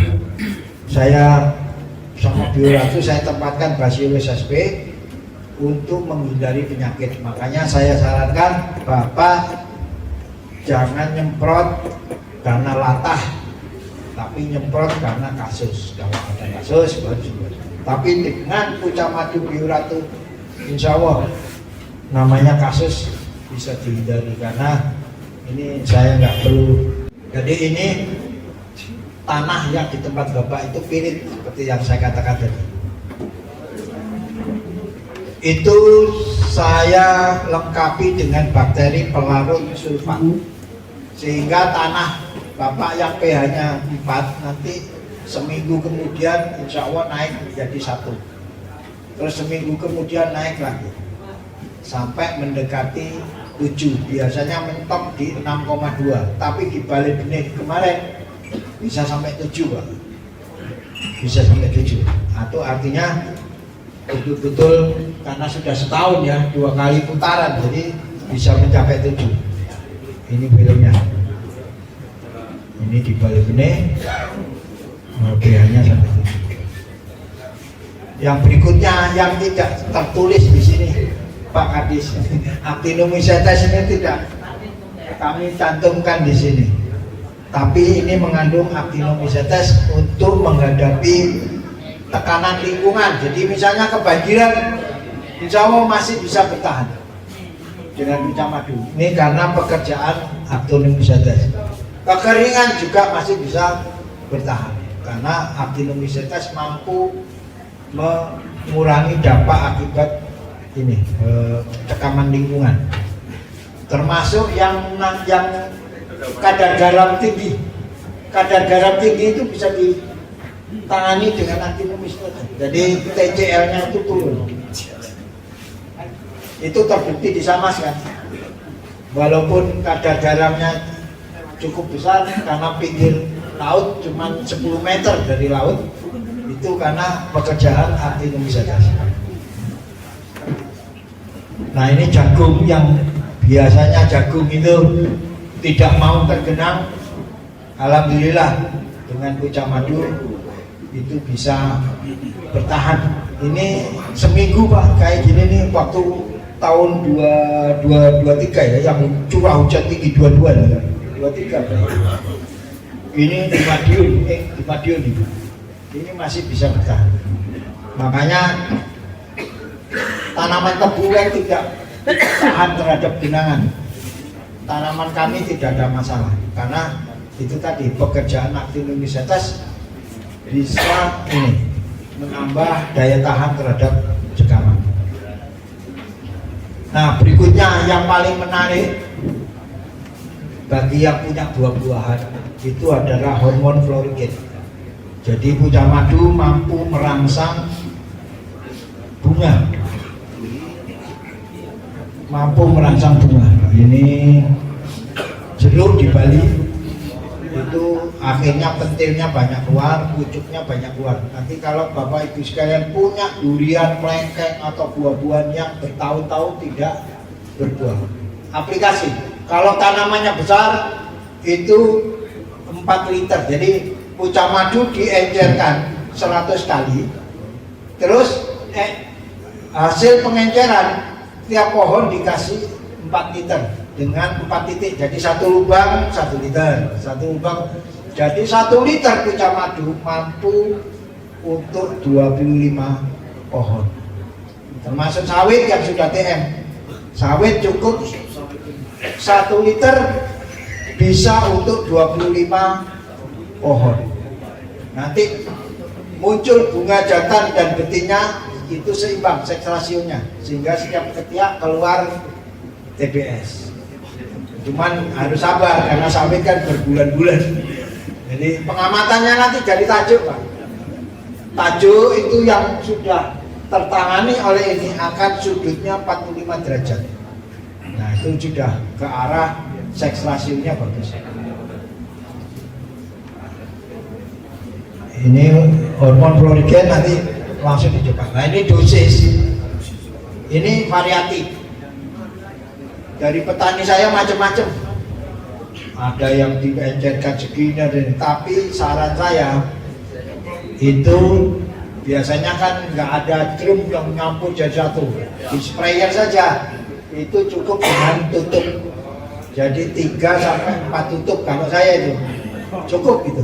saya sama bioratu saya tempatkan Bacillus sp untuk menghindari penyakit. Makanya saya sarankan Bapak jangan nyemprot karena latah, tapi nyemprot karena kasus. Kalau ada kasus baru semprot. Tapi dengan pucak madu bioratu insya Allah namanya kasus bisa dihindari, karena ini saya nggak perlu. Jadi ini tanah yang di tempat Bapak itu pirit seperti yang saya katakan tadi. Itu saya lengkapi dengan bakteri pelarut sulfat, sehingga tanah Bapak yang pH-nya 4 nanti seminggu kemudian insya Allah naik menjadi 1, terus seminggu kemudian naik lagi sampai mendekati 7. Biasanya mentok di 6,2, tapi di balik benih kemarin bisa sampai 7 Pak. Bisa sampai 7. Atau artinya betul-betul karena sudah setahun ya 2 kali putaran, jadi bisa mencapai 7. Ini filmnya. Ini di balik benih pH-nya sampai 7. Yang berikutnya yang tidak tertulis di sini Pak Kadis, Actinomycetes ini tidak kami cantumkan di sini. Tapi ini mengandung Actinomycetes untuk menghadapi tekanan lingkungan. Jadi misalnya kebanjiran, insya Allah masih bisa bertahan dengan pucak madu. Ini karena pekerjaan Actinomycetes. Kekeringan juga masih bisa bertahan karena Actinomycetes mampu mengurangi dampak akibat ini tekanan lingkungan. Termasuk yang kadar garam tinggi. kadar garam tinggi itu bisa ditangani dengan actinomycetes. Jadi TCL-nya itu turun. Itu terbukti di Samas kan. Walaupun kadar garamnya cukup besar karena pinggir laut cuma 10 meter dari laut, itu karena pekerjaan actinomycetes. Nah ini jagung yang biasanya jagung itu tidak mau tergenang, alhamdulillah dengan Pucak Madu itu bisa bertahan. Ini seminggu Pak kayak gini nih, waktu tahun 2023 ya, yang curah hujan tinggi 22 23. Ini di Madiun ini masih bisa bertahan. Makanya tanaman tebu yang tidak tahan terhadap genangan, tanaman kami tidak ada masalah karena itu tadi pekerjaan actinomycetes bisa ini menambah daya tahan terhadap jegaman. Nah berikutnya yang paling menarik bagi yang punya buah-buahan itu adalah hormon florigen. Jadi Pucak Madu mampu merangsang bunga, Ini jeruk di Bali itu akhirnya pentilnya banyak keluar, pucuknya banyak keluar. Nanti kalau Bapak Ibu sekalian punya durian, melengkeng atau buah-buahan yang bertahun-tahun tidak berbuah, aplikasi. Kalau tanamannya besar itu 4 liter. Jadi Pucak Madu diencerkan 100 kali. Terus hasil pengenceran tiap pohon dikasih 4 liter dengan 4 titik. Jadi 1 lubang 1 liter, 1 lubang. Jadi 1 liter Pucak Madu mampu untuk 25 pohon. Termasuk sawit yang sudah TM. Sawit cukup 1 liter bisa untuk 25 pohon. Nanti muncul bunga jantan dan betina itu seimbang seks rasionya, sehingga setiap ketiak keluar TBS. Cuman harus sabar karena sawit kan berbulan-bulan. Jadi pengamatannya nanti jadi tajuk Pak. Tajuk itu yang sudah tertangani oleh ini akan sudutnya 45 derajat. Nah itu sudah ke arah seks rasionya bagus. Ini hormon florigen nanti langsung dicoba. Nah ini dosis, ini variatif. Dari petani saya macam-macam. Ada yang diencerkan segini, tapi saran saya itu biasanya kan nggak ada drum yang nyampur jadi satu, di sprayer saja itu cukup dengan tutup. Jadi 3 sampai 4 tutup kalau saya itu cukup gitu.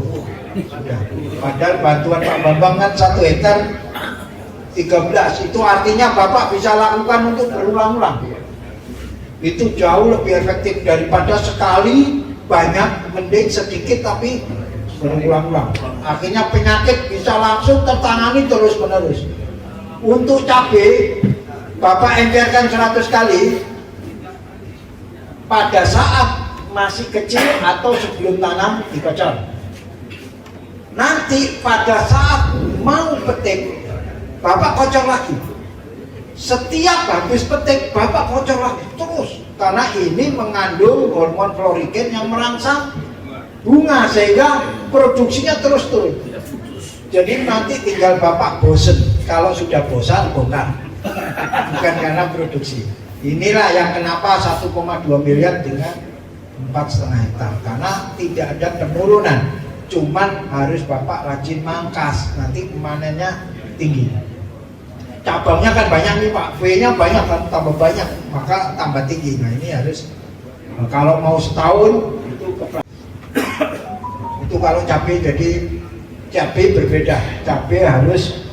Sudah. Padahal bantuan Pak Bambang kan 1 hektar 13, itu artinya Bapak bisa lakukan untuk berulang-ulang. Itu jauh lebih efektif daripada sekali banyak, mending sedikit tapi berulang-ulang. Akhirnya penyakit bisa langsung tertangani terus-menerus. Untuk cabai Bapak encerkan 100 kali pada saat masih kecil atau sebelum tanam dikocor. Nanti pada saat mau petik Bapak kocor lagi. Setiap habis petik Bapak kocor lagi terus, karena ini mengandung hormon florigen yang merangsang bunga sehingga produksinya terus turun. Jadi nanti tinggal Bapak bosen, kalau sudah bosan bongkar, bukan karena produksi. Inilah yang kenapa 1,2 miliar dengan 4,5 hektar, karena tidak ada penurunan. Cuman harus Bapak rajin mangkas, nanti panennya tinggi. Cabangnya kan banyak nih Pak, V-nya banyak kan, tambah banyak, maka tambah tinggi. Nah ini harus, kalau mau setahun itu kalau cabai, jadi cabai berbeda. Cabai harus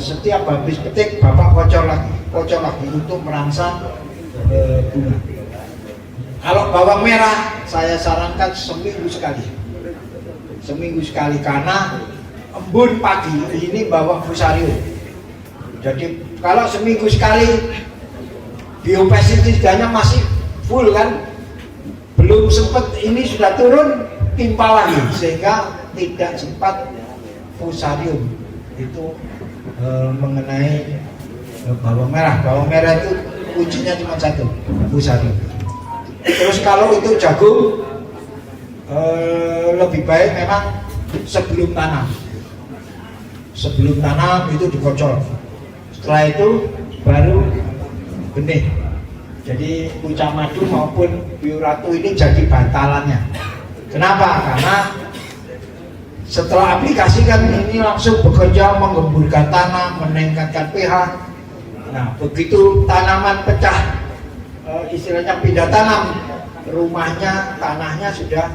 setiap habis petik Bapak kocor lagi untuk merangsang bunga. Kalau bawang merah saya sarankan seminggu sekali karena embun pagi ini bawang Fusario. Jadi kalau seminggu sekali biopestisida masih full kan, belum sempat ini sudah turun, timpa lagi sehingga tidak sempat fusarium itu mengenai bawang merah. Bawang merah itu kuncinya cuma satu, fusarium. Terus kalau itu jagung lebih baik memang sebelum tanam. Sebelum tanam itu dikocor. Setelah itu baru benih. Jadi Pucang Madu maupun Bioratu ini jadi bantalannya. Kenapa? Karena setelah aplikasi kan ini langsung bekerja menggemburkan tanah, meningkatkan pH. Nah, begitu tanaman pecah, istilahnya pindah tanam, rumahnya, tanahnya sudah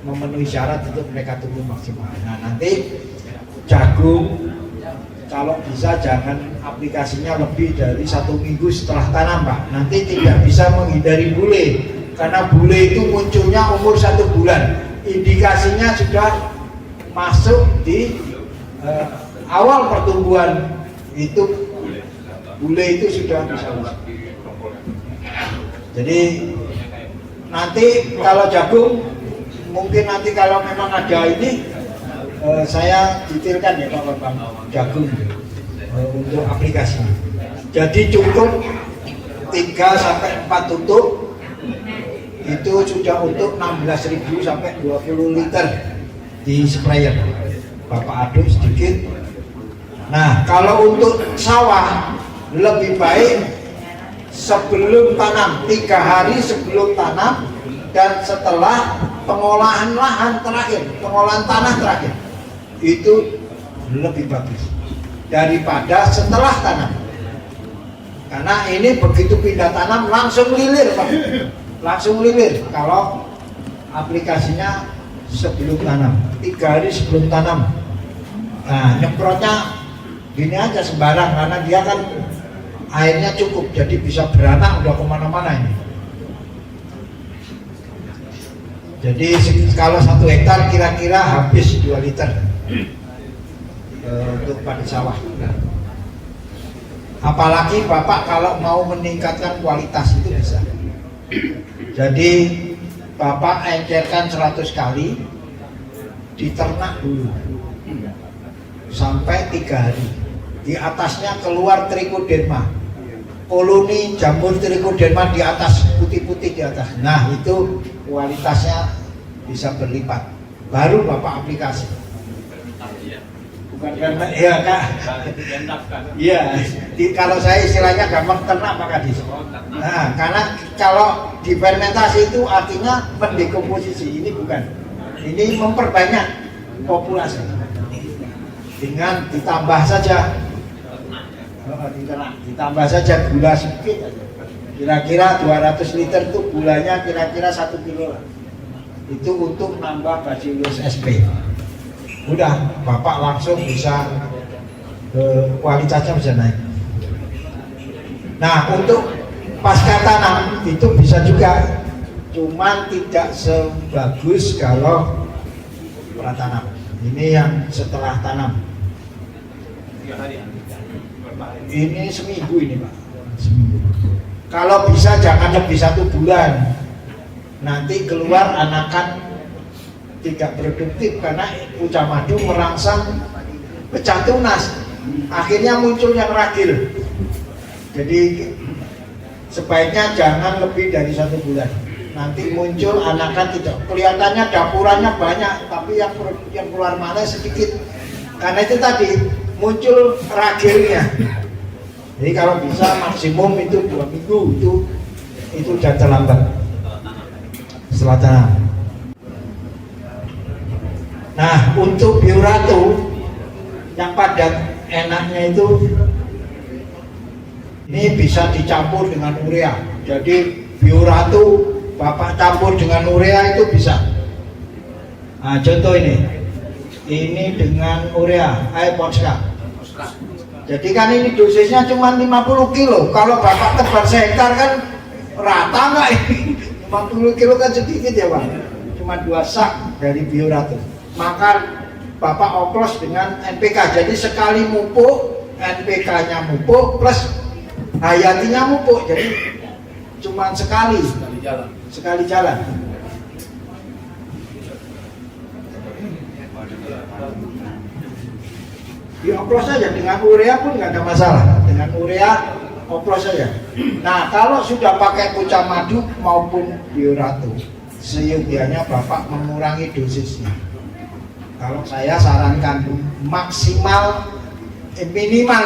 memenuhi syarat untuk mereka tumbuh maksimal. Nah, nanti jagung kalau bisa jangan aplikasinya lebih dari 1 minggu setelah tanam, Pak. Nanti tidak bisa menghindari bule, karena bule itu munculnya umur 1 bulan. Indikasinya sudah masuk di awal pertumbuhan itu, bule itu sudah bisa masuk. Jadi nanti kalau jagung, mungkin nanti kalau memang ada ini, saya detailkan ya Pak Bambang, jagung untuk aplikasinya. Jadi cukup 3-4 tutup itu sudah untuk 16.000 sampai 20 liter di sprayer. Bapak aduk sedikit. Nah, kalau untuk sawah lebih baik sebelum tanam, 3 hari sebelum tanam dan setelah pengolahan lahan terakhir, pengolahan tanah terakhir, itu lebih bagus daripada setelah tanam. Karena ini begitu pindah tanam langsung lilir, Pak. Langsung lilir kalau aplikasinya sebelum tanam, 3 hari sebelum tanam. Nah, nyemprotnya gini aja sembarang, karena dia kan airnya cukup, jadi bisa beranak udah kemana-mana ini. Jadi kalau 1 hektar kira-kira habis 2 liter untuk padi sawah. Apalagi Bapak kalau mau meningkatkan kualitas itu bisa. Jadi Bapak encerkan 100 kali, diternak dulu sampai 3 hari. Di atasnya keluar trichoderma, koloni jamur trichoderma di atas, putih-putih di atas. Nah, itu kualitasnya bisa berlipat. Baru Bapak aplikasi. Bukan karena ya Kak. Iya, kalau saya istilahnya gampang ternak Pak Kadis. Nah, karena kalau difermentasi itu artinya mendekomposisi, ini bukan. Ini memperbanyak populasi. Dengan ditambah saja, ditambah saja gula sedikit aja. Kira-kira 200 liter itu gulanya kira-kira 1 kilo. Itu untuk nambah Bacillus sp. Udah, Bapak langsung bisa kualitasnya bisa naik. Nah, untuk pasca tanam itu bisa juga, cuman tidak sebagus kalau pratanam. Ini yang setelah tanam. Ini seminggu ini Pak. Seminggu. Kalau bisa jangan lebih 1 bulan. Nanti keluar anakan tidak produktif karena Pucang Madu merangsang pecah tunas. Akhirnya muncul yang ragil. Jadi sebaiknya jangan lebih dari 1 bulan. Nanti muncul anakan tidak, kelihatannya dapurannya banyak, tapi yang keluar mana sedikit. Karena itu tadi muncul ragilnya. Jadi kalau bisa maksimum itu 2 minggu itu sudah terlambat setelah tanam. Nah, untuk Bioratu yang padat enaknya itu ini bisa dicampur dengan urea. Jadi Bioratu Bapak campur dengan urea itu bisa. Nah, contoh ini dengan urea, Poska. Jadi kan ini dosisnya cuma 50 kilo. Kalau Bapak tebar sehektar kan rata nggak ini? 50 kilo kan sedikit ya Pak. Cuma 2 sak dari Bioratu. Maka Bapak oplos dengan NPK. Jadi sekali mupuk, NPK-nya mupuk plus hayatinya mupuk. Jadi cuma sekali jalan. dioplos saja dengan urea pun nggak ada masalah, dengan urea oplos saja. Nah kalau sudah pakai pucah madu maupun bioratu, seyogianya Bapak mengurangi dosisnya. Kalau saya sarankan maksimal minimal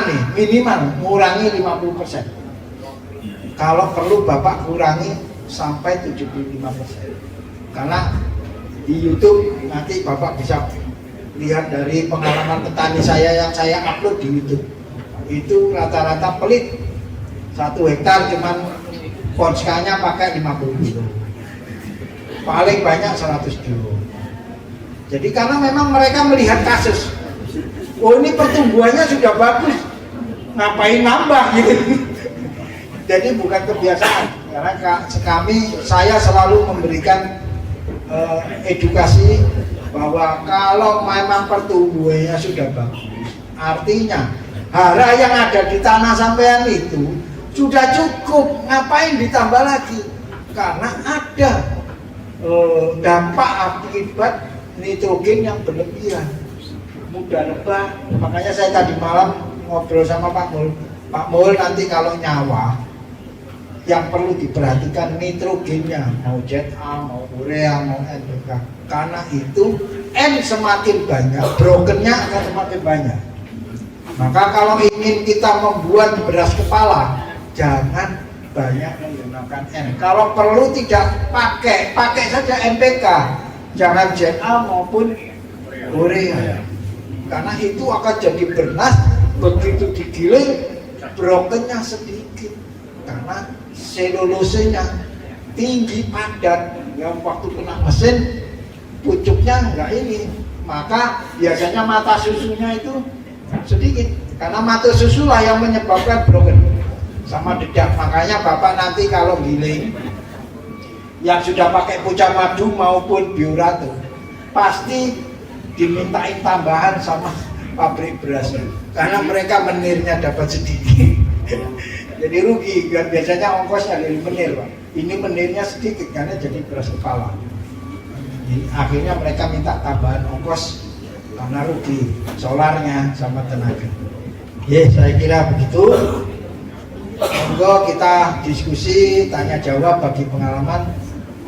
mengurangi 50%. Kalau perlu Bapak kurangi sampai 75%. Karena di YouTube nanti Bapak bisa lihat dari pengalaman petani saya yang saya upload di YouTube. Itu rata-rata pelit 1 hektar cuman ponskanya pakai 50 kilo. Paling banyak 100 kilo. Jadi karena memang mereka melihat kasus, oh ini pertumbuhannya sudah bagus, ngapain nambah gitu. Jadi bukan kebiasaan. Karena saya selalu memberikan edukasi bahwa kalau memang pertumbuhannya sudah bagus, artinya hara yang ada di tanah sampean itu sudah cukup, ngapain ditambah lagi? Karena ada dampak akibat nitrogen yang berlebihan, mudah lebah. Makanya saya tadi malam ngobrol sama Pak Mul nanti kalau nyawa yang perlu diperhatikan nitrogennya, mau ZA, mau urea, mau NPK. Karena itu N semakin banyak, brokennya akan semakin banyak. Maka kalau ingin kita membuat beras kepala, jangan banyak menggunakan N. Kalau perlu tidak pakai saja NPK, jangan ZA maupun urea. Karena itu akan jadi bernas, begitu digiling brokennya sedikit. Karena selulosenya tinggi padat, yang waktu kena mesin pucuknya enggak ini, maka biasanya mata susunya itu sedikit. Karena mata susu lah yang menyebabkan broken sama dedak. Makanya Bapak nanti kalau giling yang sudah pakai pucah madu maupun bioratu pasti dimintain tambahan sama pabrik berasnya, karena mereka menirnya dapat sedikit. Jadi rugi, biasanya ongkosnya dari menir, Pak. Ini menirnya sedikit karena jadi beras kepala. Jadi, akhirnya mereka minta tambahan ongkos karena rugi solarnya sama tenaga. Ya, saya kira begitu. Monggo kita diskusi, tanya jawab bagi pengalaman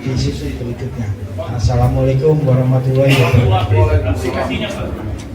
di sisi berikutnya. Assalamualaikum warahmatullahi wabarakatuh.